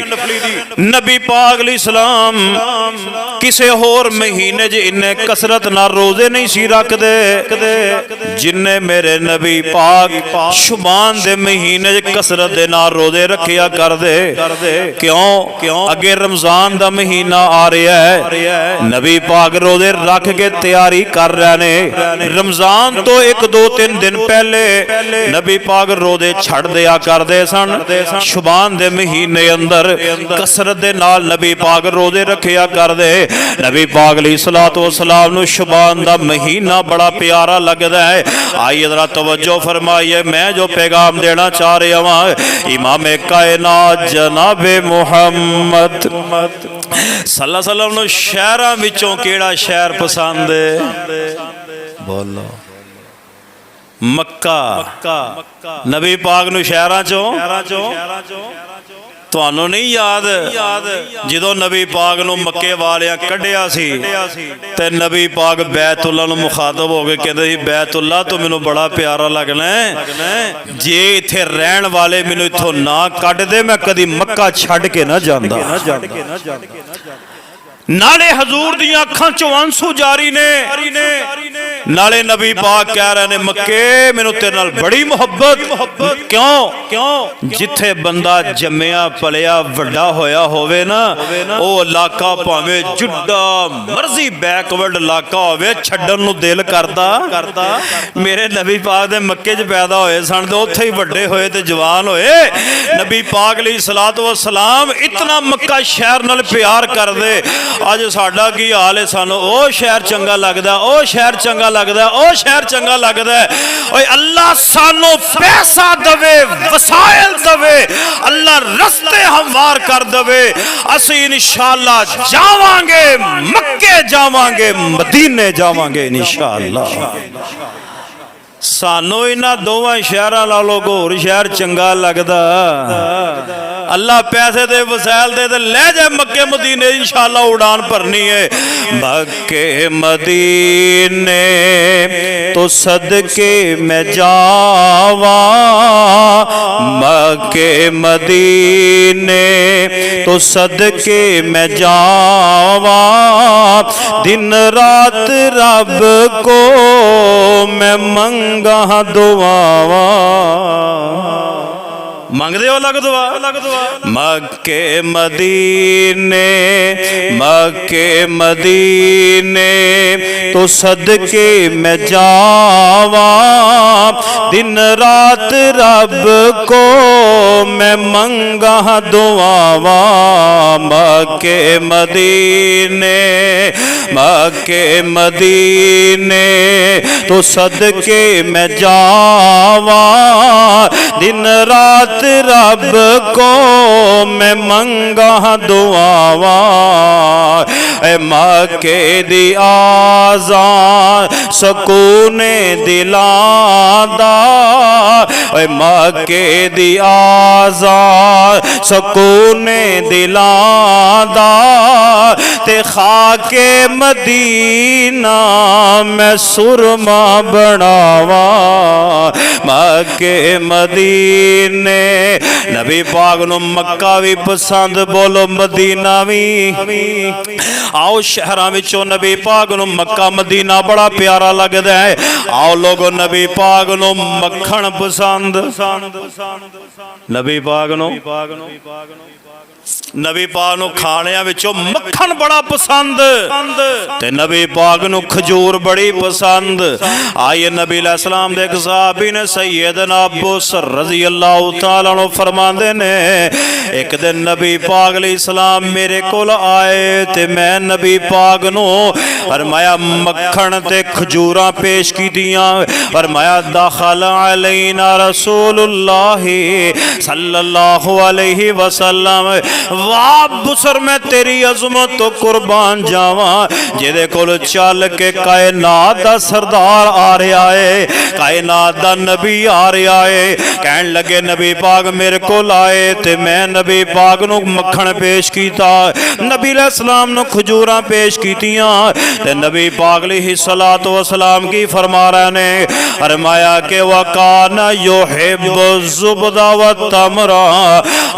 नबी पाक अलैहिस्सलाम किसे होर महीने च इन्ने कसरत नाल रोजे नहीं सी रखदे जिन्ने मेरे नबी पाक शुबान दे महीने च कसरत दे नाल रोजे रखिया करदे। क्यों? अगे रमजान दा महीना आ रहा है, नबी पाक रोजे रख के तैयारी कर रहे ने। रमजान तो 1-2-3 दिन पहले नबी पाक रोजे छड़ दिया करदे सन। शुबान दे महीने अंदर कसरत दे नाल नबी पाक रोजे रखिया करदे। नबी पाक अलैहिस्सलातु वस्सलाम नूं शुबान दा महीना बड़ा प्यारा लगदा है। आइए जरा तवज्जो फरमाइए, मैं जो पैगाम देना चाह रहा हूं, इमाम कायनात जनाबे मुहम्मद सल्लल्लाहु अलैहि वसल्लम नूं शहरां विचों केड़ा शहर पसंद है? बोलो। मक्का। नबी पाक नूं शहरां चों तुहानू नहीं याद जदों नबी पाक नूं मक्के वालियां कढ़िया सी ते नबी पाक बैतुल्ला नूं मुखातब हो के कहंदे सी, बैतुल्ला तू मैनू बड़ा प्यारा लगना है, जे इत्थे रहन वाले मैनू इत्थों ना कढ दे, मैं कदी मक्का छड्ड के ना जांदा। नाले हजूर दी अखां चों आंसू जारी ने। नाले नबी पाक कह रहे ने मक्के मैनू तेरे नाल बड़ी मुहब्बत क्यों क्यों जिथे बंदा जम्मिया पलिया वड्डा होया होवे ना ओ इलाका भावें जुड्डा मर्जी बैकवर्ड इलाका होवे छड्डन नू दिल करदा मेरे नबी पाक दे मक्के च पैदा होए सन ते उत्थे ही वड्डे होए ते जवान होए नबी पाक अलैहि सलातो व सलाम इतना मक्का शहर नाल प्यार करदे अज साडा की हाल है सानू ओ शहर चंगा लगदा ओ शहर चंगा लगदा ओ शहर चंगा लगदा ओए अल्लाह सानू पैसा दवे वसाइल दवे अल्लाह रस्ते हमवार कर दवे असी इंशाअल्लाह जावांगे मक्के जावांगे मदीने जावांगे इंशाअल्लाह सानू इन्हां दोवां शहरां नालों होर शहर चंगा लगदा अल्लाह पैसे दे वसैल दे ले जाए मक्के मदीने इंशाअल्लाह उड़ान भरनी है मक्के मदीने तो सदके मैं जावा मक्के मदीने तो सदके मैं जावा दिन रात रब को मैं मंगा दुआवा मंगदे हो लग दुआ मक्के मदीने तो सदके मैं जावा दिन रात रब को मैं मंगा दुआवा मक्के मदीने तो सदके मैं जावा दिन रात रब को मैं मंगा दुआवा मक्के दी आज़ान सकूने दिलादा मक्के दी आज़ान सकूने दिलादा ते खाके मदीना मैं सुरमा बनावा मक्के मदीने नबी पाक नू मक्का भी पसंद बोलो मदीना भी आओ शहरां विचों नबी पाक नू मक्का मदीना बड़ा प्यारा लगदा है आओ लोगो नबी पाक नू मक्खन पसंद नबी पाक नू खाणियां विचों मक्खन बड़ा पसंद ते नबी पाक नू खजूर बड़ी पसंद आइए नबी अलैहिस्सलाम दे एक सहाबी ने सैयदना अबू बकर रज़ी अल्लाह तआला अन्हु फरमांदे ने एक दिन नबी पाक अलैहिस्सलाम मेरे कोल आए ते मैं नबी पाक नू फरमाया मक्खन ते खजूरां पेश कीतियां फरमाया दाखल अलैना रसूलुल्लाह सल्लल्लाहु अलैहि वसल्लम वाह बुसर मैं तेरी अज़मत तो कुर्बान जावा जेदे कोल चल के कायनात दा सरदार आ रहा है कायनात दा नबी आ रहा है कहन लगे नबी पाक मेरे कोल आए ते मैं नबी पाक नू मक्खन पेश कीता नबी अलैहिस्सलाम नू खजूरां पेश कीतियां ते नबी पाक अलैहिस्सलातु वस्सलाम की फरमा रहे ने फरमाया के वकाना युहिब्बु ज़ुबदा व तमरा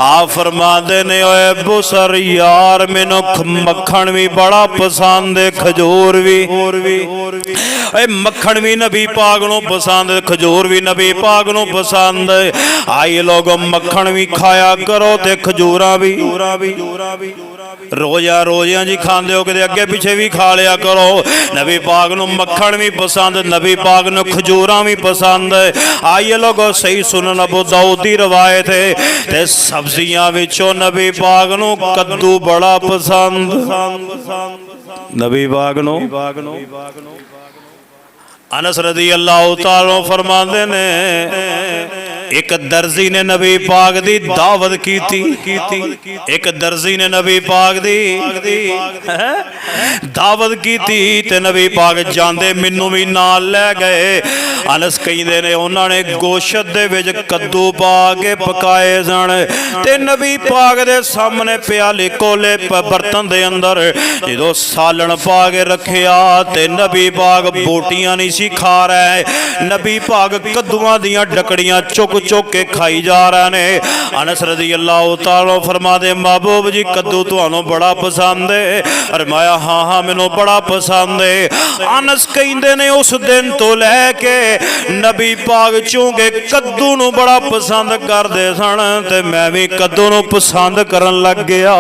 आप फरमाते ने ओए बुसर यार मैनू मक्खन भी बड़ा पसंद है खजूर भी मक्खन भी नबी पाक नू पसंद खजूर भी नबी पाक नू पसंद आई लोगो मक्खन भी खाया करो ते खजूरा भी रोजा जी खांदे हो कि अगे पिछे भी खा लिया करो नबी पाक नू मक्खन भी पसंद नबी पाक नू खजूरा भी पसंद आइए लोगो सही सुनन अबू दाऊद दी रवायत है ते सब्जियां विचों नबी पाक नू कद्दू बड़ा पसंद नबी पाक नू अनस रज़ी अल्लाह तआला फरमांदे ने एक दर्जी ने नबी पाक दी दावत कीती एक दर्जी ने नबी पाक दी दावत कीती ते नबी पाक जांदे मैनू भी नाल ले गए अनस कहिंदे ने उन्होंने गोशत दे विच कद्दू पा के पकाए सन ते नबी पाक दे सामने प्याले कोले बर्तन दे अंदर जो सालन पा के रखिया ते नबी पाक बोटियां नहीं सी खा रहे नबी पाक कद्दूआं दियां डकड़ियां चुक चुक के खाई जा रहे ने। अनस रज़ी अल्लाह तआला फरमाते महबूब जी कद्दू तुहानू बड़ा पसंद है? फरमाया हाँ हाँ मैनू बड़ा पसंद है। अनस कहंदे ने उस दिन तो लैके नबी पाक चूंकि कद्दू नू बड़ा पसंद करदे सन ते मैं भी कद्दू नू पसंद करन लग गया।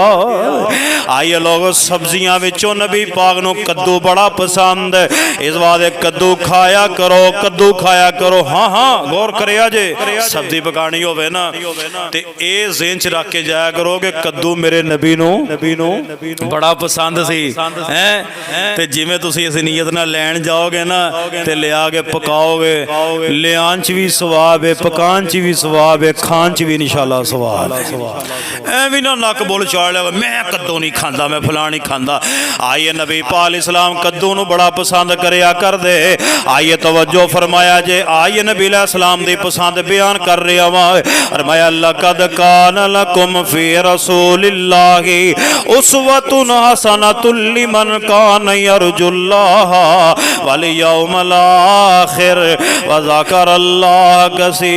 आइए लोग सब्जियां विचों नबी पाक नू कद्दू बड़ा पसंद। इस वास्ते कद्दू खाया करो, कद्दू खाया करो। हाँ हाँ गौर करिया जे सब्जी पकानी होवे ना ते ए ज़हन च रख के जाया करो कि कद्दू मेरे नबी नू बड़ा पसंद सी हैं। ते जिवें तुसीं इस नीयत नाल लैण जाओगे ना ते लिया के पकाओगे, लियान च भी सवाब है, पकान च भी सवाब है, खान च भी इंशाअल्लाह सवाब है। ऐ भी ना नक बोल चाड़ लिया मैं कद्दू नहीं खांदा, मैं फलां नहीं खांदा। आइए नबी पाक इस्लाम कद्दू नू बड़ा पसंद करया कर दे। आइए तवज्जो फरमाया जे आइए नबी अलैहिस्सलाम दी पसंद बयान कर रहा वा। फरमाया लक़द कान लकुम फी रसूलिल्लाहि उस्वतुन हसनतुल लिमन कान यरजुल्लाह वल यौमल आखिर व ज़करल्लाह कसीरा।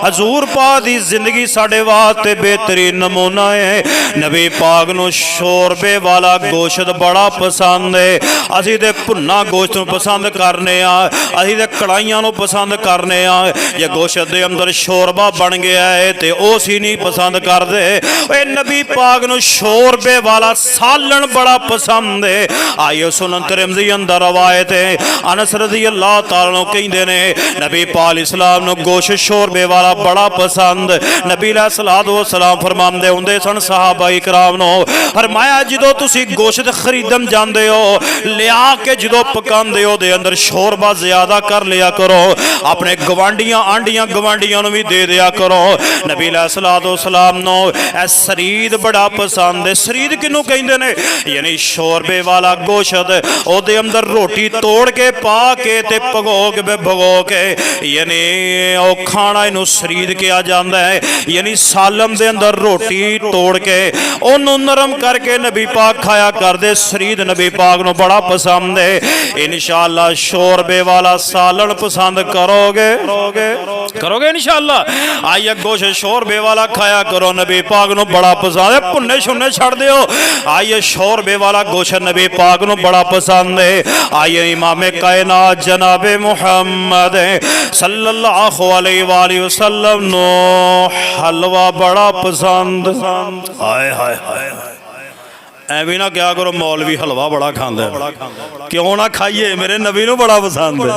हजूर पाक दी जिंदगी साडे वास्ते बेहतरीन नमूना है। नबी पाक नू शोरबे वाला गोश्त बड़ा पसंद है। असीं ते भुन्ना गोश्त नू पसंद करने आ, असीं ते कड़ाइयां नू पसंद करने आ। जे गोश्त दे अंदर शोरबा बन गया है ते ओह असीं नहीं पसंद करदे। ए नबी पाक नू शोरबे वाला सालन बड़ा पसंद है। आइए सुनन तिरमिज़ी अंदर रवायत है अनस रज़ी अल्लाह तआला अन्हु कहंदे ने नबी पाक इस्लाम नू गोश्त शोरबे वाला बड़ा पसंद। नबी अलैहिस्सलातु वस्सलाम फरमांदे हुंदे सन सहाबा इकराम नू फरमाया जदों तुसीं गोश्त खरीदन जांदे हो लिया के जदों पकांदे हो दे अंदर शोरबा ज़्यादा कर लिया करो, अपने गवांडियां आंडियां गवांडियां नू भी दे दिया करो। नबी अलैहिस्सलातु वस्सलाम नू ए सरीद बड़ा पसंद है। सरीद किनू कहंदे ने यानी शोरबे वाला गोश्त ओदे अंदर रोटी तोड़ के पा के ते भगो के यानी ओ खाना इनू सरीद किया जाता है। यानी सालम दे अंदर रोटी तोड़ के ओनू नरम करके नबी पाक खाया करदे। सरीद नबी पाक नू बड़ा पसंद है। इंशाअल्लाह शोरबे वाला सालन पसंद करोगे इंशाअल्लाह। आइए गोश्त शोरबे वाला खाया करो, नबी पाक नू बड़ा पसंद है। भुन्ने शुन्ने छड़ दियो। आइए शोरबे वाला गोश्त नबी पाक नू बड़ा पसंद है। आइए इमाम कायनात जनाबे मुहम्मद सल्लल्लाहु अलैहि वसल्लम नू हलवा बड़ा पसंद। हाय हाय हाय ऐवी ना क्या करो मौलवी हलवा बड़ा खांदे, क्यों ना खाइए, मेरे नबी नू बड़ा पसंद है।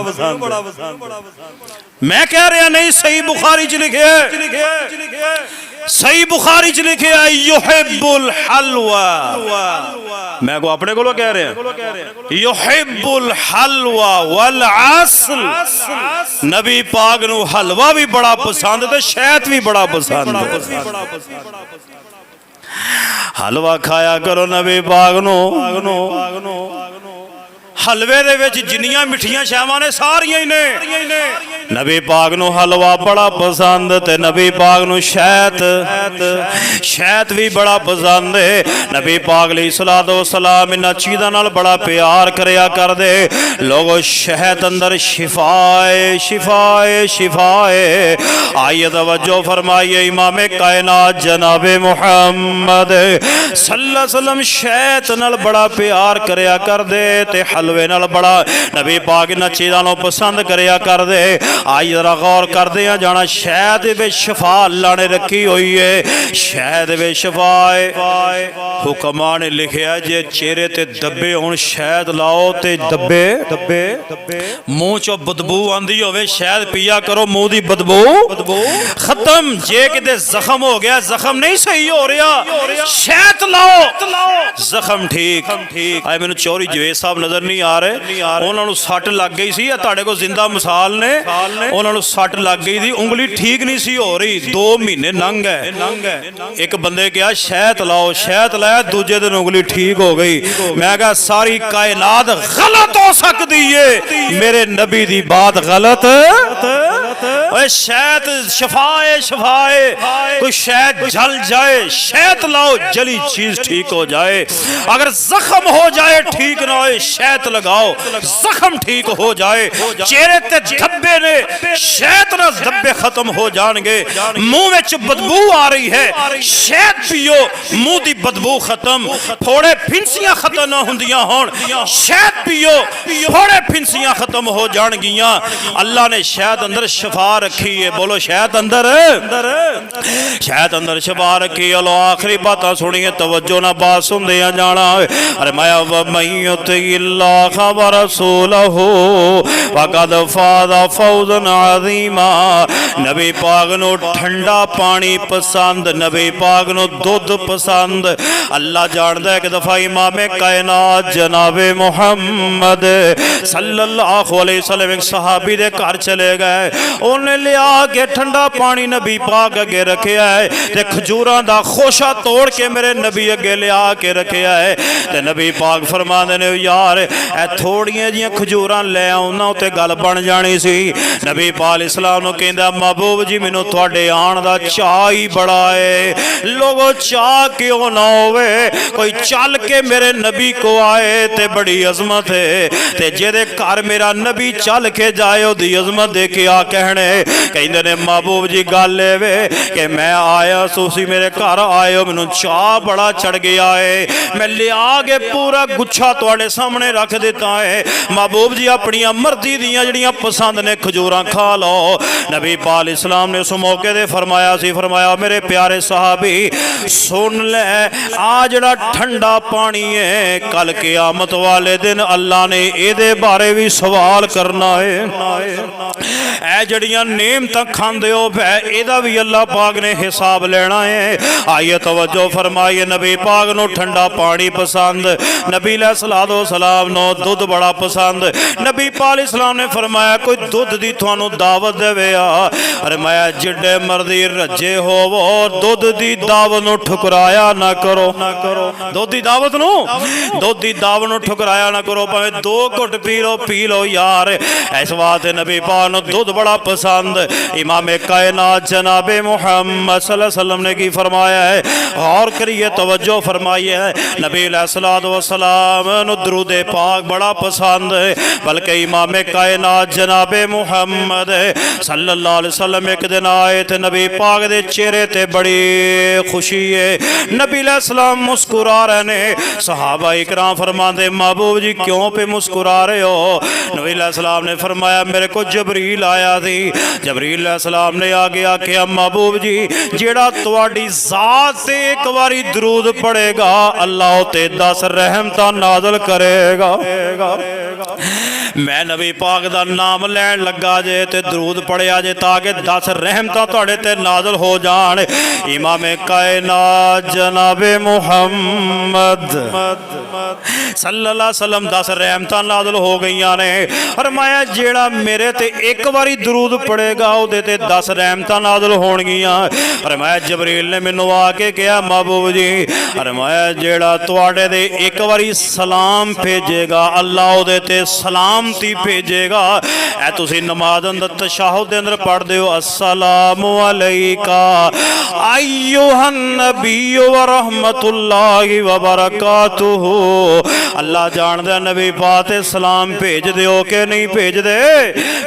मैं कह रहा नहीं, सही बुखारी च लिखे, सही बुखारी च लिखे युहिब्बुल हलवा। मैं को अपने को कह रहे हैं युहिब्बुल हलवा वल अस्ल। नबी पाक नू हलवा भी बड़ा पसंद ते शहद भी बड़ा पसंद। हलवा खाया करो नबी पाक नू। हलवे दे विच जिन्नियां मिठियां शावां ने सारियां ही ने। नबी पाक नू हलवा बड़ा पसंद ते नबी पाक नू शहद भी बड़ा पसंद है। नबी पाक अलैहिस्सलातु वस्सलाम इन्हां चीज़ां नाल बड़ा प्यार करया करदे। लोगो शहद अंदर शिफाए। आइए तवज्जो फरमाइए इमाम कायनात जनाबे मुहम्मद सल्लल्लाहु अलैहि वसल्लम शहद नाल बड़ा प्यार करया करदे ते हलवे नाल बड़ा नबी पाक इन्हां चीज़ां नूं पसंद करया करदे। आई जरा गौर करदे आ जाना शहद विच शिफा अल्लाह ने रखी हुई है। शहद विच शिफा है। हुक्मा ने लिखिया जे चेहरे ते दब्बे हुण शहद लाओ ते दब्बे मुंह चों बदबू आंदी होवे शहद पिया करो, मुंह दी बदबू खत्म। जे किते जख्म हो गया, जख्म नहीं सही हो रहा, शहद लाओ जख्म ठीक। आए मैनू चौधरी जवेद साहब नजर नहीं आ रहे, उन्होंने सट लग गई सी। तुहाडे कोल जिंदा मिसाल ने, उन्होंने सट लग गई थी, उंगली ठीक नहीं सी हो रही, 2 महीने नंग है। एक बंदे कहा शहद लाओ, शहद लाया, दूजे दिन उंगली ठीक हो गई। मैं कहा सारी कायनात गलत हो सकती है, मेरे नबी दी बात गलत ओए शहद शफाए शफाए, कोई शहद जल जाए, शहद लाओ जली चीज ठीक हो जाए। अगर जख्म हो जाए ठीक ना हो, शहद लगाओ जख्म ठीक हो जाए। चेहरे ते धब्बे ने, शहद ना धब्बे खत्म हो जाएंगे। मुंह में बदबू आ रही है, शहद पियो मुंह दी बदबू खत्म। फोड़े फिंसियां खत्म ना हुंदियां होण, शहद पियो फोड़े फिंसियां खत्म हो जाणगियां। अल्लाह ने शहद अंदर शफा रखी है। बोलो शहद अंदर, शहद अंदर शफा रखी। लो आखिरी बात सुनिए, तवज्जो ना बात सुनदे जाना। अरे माया वमय्युतिल्लाह व रसूलहू फक़द फ़ाज़ फ़ौज़न अज़ीमा। नबी पाक नू ठंडा पानी पसंद, नबी पाक नू दुध पसंद। अल्लाह जानदा है कि दफा इमाम कायनात जनाबे मुहम्मद सल्लल्लाहु अलैहि वसल्लम एक सहाबी दे घर चले गए। उन्हें लिया के ठंडा पानी नबी पाक अगे रखिया है ते खजूरां दा खोशा तोड़ के मेरे नबी अगे लिया के रखिया है। ते नबी पाक फरमांदे ने यार ए थोड़ियां जियां खजूरां ले आउना ते गल बन जानी सी। नबी पाक इस्लाम नू कहंदा महबूब जी मैनू तुहाडे आण दा चाह ही बड़ा है। लोगो चाह क्यों ना होवे, कोई चल के मेरे नबी को आए ते बड़ी अजमत है। ते जेदे घर मेरा नबी चल के जाए ओदी अजमत देखे आ कहने कहंदे ने महबूब जी गल वे कि मैं आया तुसी मेरे घर आए हो, मैनू चाह बड़ा चढ़ गया है, मैं लिया के पूरा गुच्छा तुहाडे सामने रख दिता है। महबूब जी अपनी मर्जी दियां जड़ियां पसंद ने खजूरां खा लो। नबी पाक इस्लाम ने उस मौके दे फरमाया सी, फरमाया मेरे प्यारे सहाबी सुन ले, आ जड़ा ठंडा पानी है कल क़यामत वाले दिन अल्लाह ने एदे बारे भी सवाल करना है। ए जड़ियां नेमतां खांदे हो एदा भी अल्लाह पाक ने हिसाब लेना है। आइए तवज्जो फरमाइए, नबी पाक नो ठंडा पानी पसंद, नबी अलैहिस्सलातु वस्सलाम नो दुध बड़ा पसंद। नबी पाक इस्लाम ने फरमाया कोई दुध दी तुहानू दावत देवे आ, अरे मैं जिड्डे मर्जी रज्जे होवो दुध दी दावत नू ठुकराया ना करो, दुध दी दावत नू, दुध दी दावत नू ठुकराया ना करो, भावें 2 घुट पी लो यार। इस वास्ते नबी पाक नू दुध बड़ा पसंद। इमाम कायनात जनाबे मुहम्मद सल्लल्लाहु अलैहि वसल्लम ने की फरमाया है, गौर करिए तवज्जो फरमाइए, नबी अलैहिस्सलातु वस्सलाम नू दुरूद पाक बड़ा पसंद है। बल्कि इमाम कायनात जनाबे मुहम्मद सल्लल्लाहु अलैहि वसल्लम एक दिन आए थे, नबी पाक दे चेहरे ते बड़ी खुशी है, नबी अलैहिस्सलाम मुस्कुरा रहे ने। सहाबा इकराम फरमाते महबूब जी क्यों पे मुस्कुरा रहे हो? नबी अलैहिस्सलाम ने फरमाया मेरे को जबरील आया थी, जबरील अलैहिस्सलाम ने आगे आख्या महबूब जी जेड़ा तुहाडी जात ते एक बारी दरूद पढ़ेगा अल्लाह ते 10 रहमतां नाज़िल करेगा। मैं नबी पाक दा नाम लैन लगा जे ते दरूद पढ़िया जे ताकि 10 रहमतां तुहाडे ते नाज़िल हो जान। इमाम कायनात जनाबे मुहम्मद सल्लल्लाहु अलैहि वसल्लम 10 रहमतां नाज़िल हो गईयां ने। फरमाया जेड़ा मेरे ते एक बारी दरूद पढ़ेगा ओदे ते 10 रहमतां नाज़िल होणगियां। फरमाया जबरील ने मैनू आके कहा महबूब जी, फरमाया जेड़ा तुहाडे ते एक बारी सलाम भेजेगा अल्लाह ओदे ते सलामती भेजेगा। ऐ तुसी नमाज अंदर तशहुद दे अंदर पढ़दे हो अस्सलामु अलैका अय्युहन नबिय्यु व रहमतुल्लाहि व बरकातुहू। अल्लाह जानदा नबी पाक ते सलाम भेज दे हो कि नहीं भेजदे?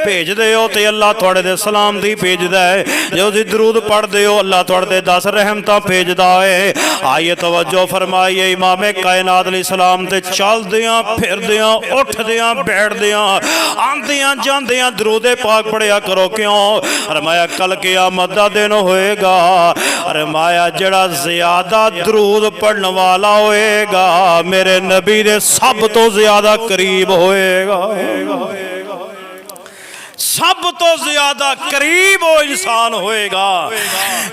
भेजदे हो ते अल्लाह तुहाडे ते सलामती भेजदा है। जो तुसी दरूद पढ़दे हो अल्लाह तुहाडे ते 10 रहमतां भेजदा है। आइए तवज्जो फरमाइए, इमाम कायनात अलैहिस्सलाम ते चलदियां फिरदियां उठदियां बैठदियां आंदियां जांदियां दरूद पाक पढ़िया करो। क्यों? फरमाया कल क़यामत दा दिन होएगा, फरमाया जेड़ा ज़्यादा दरूद पढ़ने वाला होएगा मेरे नबी दे सब तो ज़्यादा करीब होएगा। सब तो ज्यादा करीब वो इंसान होएगा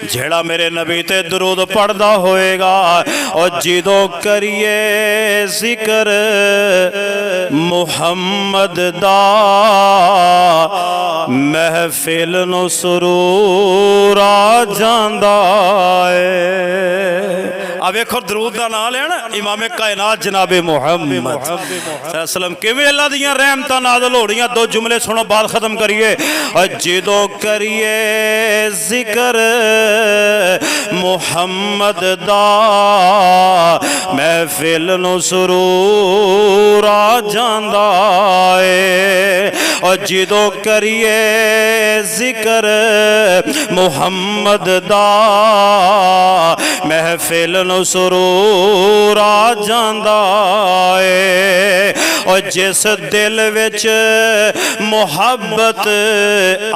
जेड़ा मेरे नबी ते दरूद पढ़दा होएगा। और जिदों करिए जिक्र मुहम्मद दा महफिल नु सुरूर आ जांदा है। आ वेखो दरूद दा नाम लिया ना, इमामे कायनात जनाबे मुहम्मद सल्लम किवें अल्लाह दियां रहमतां नाज़िल हो रही। दो जुमले सुनो बात खत्म करिए। जदों करिए जिक्र मुहम्मद दा महफिल नूं सुरूर आ जांदा है। जदों करिए जिक्र मुहम्मद दा महफिल नूं सुरूर आ जांदा है। और जिस दिल विच मुहब्बत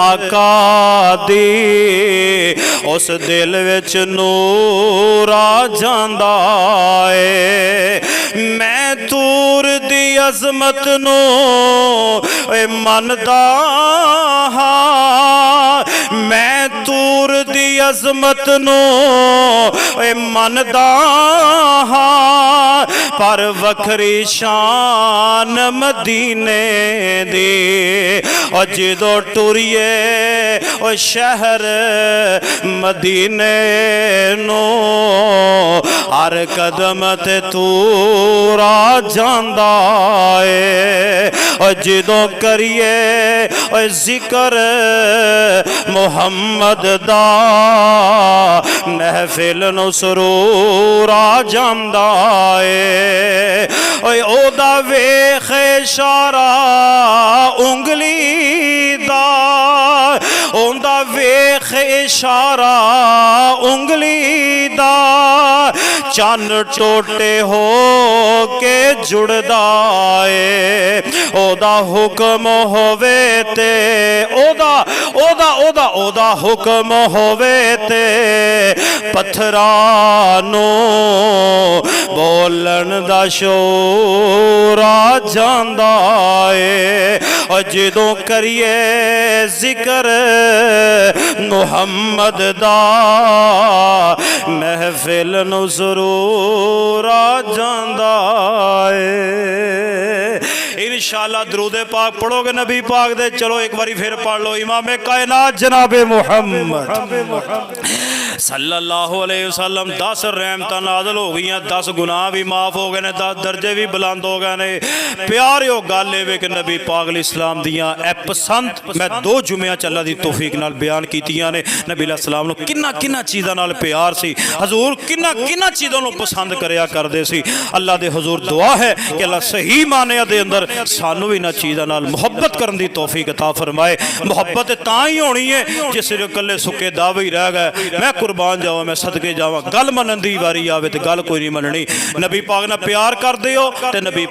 आका दी उस दिल विच नूर आ जांदा है। मैं तूर दी अजमत नूं मनदा हां, मैं तूर दी अजमत नूं मनदा हां, पर वखरी शान मदीने दी। और जदों टुरिए ओ शहर मदीने नो हर कदम ते तूर आ जांदा है। और जदों करिए ओ जिक्र मुहम्मद दा महफिल नूं सुरूर आ जांदा है। ओदा वेख इशारा उंगली दा, ओदा वेख इशारा उंगली दा, चन्न टोटे हो के जुड़दा है। ओदा हुक्म होवे ते ओदा ओदा ओदा ओदा हुक्म होवे ते पत्थरां नूं बोलन दा शोर आ जांदा है। और जदों करिए जिक्र मुहम्मद दा महफिल नूं जरूर आ जांदा है। इंशाअल्लाह दरूदे पाक पढ़ोगे नबी पाक दे, चलो एक बारी फिर पढ़ लो। इमामे कायनात जनाबे मुहम्मद सल्लल्लाहु अलैहि वसल्लम 10 रहमतां नाज़िल हो गई, 10 गुनाह भी माफ़ हो गए ने, 10 दर्जे भी बुलंद हो गए ने। प्यारिओ गल ए कि नबी पाक अलैहिस्सलाम दियां ए पसंद मैं 2 जुम्मियां च अल्लाह दी तौफीक नाल बयान कीतियां ने। नबी अलैहिस्सलाम नूं किन्ना किन्ना चीज़ां नाल प्यार सी, हजूर किन्ना किन्ना चीज़ों नूं पसंद करया करदे सी। अल्लाह दे हजूर दुआ है कि अल्लाह सही मानिया दे अंदर सानू भी इन्हां चीज़ां नाल मुहब्बत करन दी तौफीक अता फरमाए। मुहब्बत तां ही होनी है जिस कल्ले सुके दावे ही रह गए, मैं कुर्बान जावा, मैं सदके जावा, गल मनन दी वारी आवे ते गल कोई नहीं मननी। नबी पाक नाल प्यार करदे हो ते नबी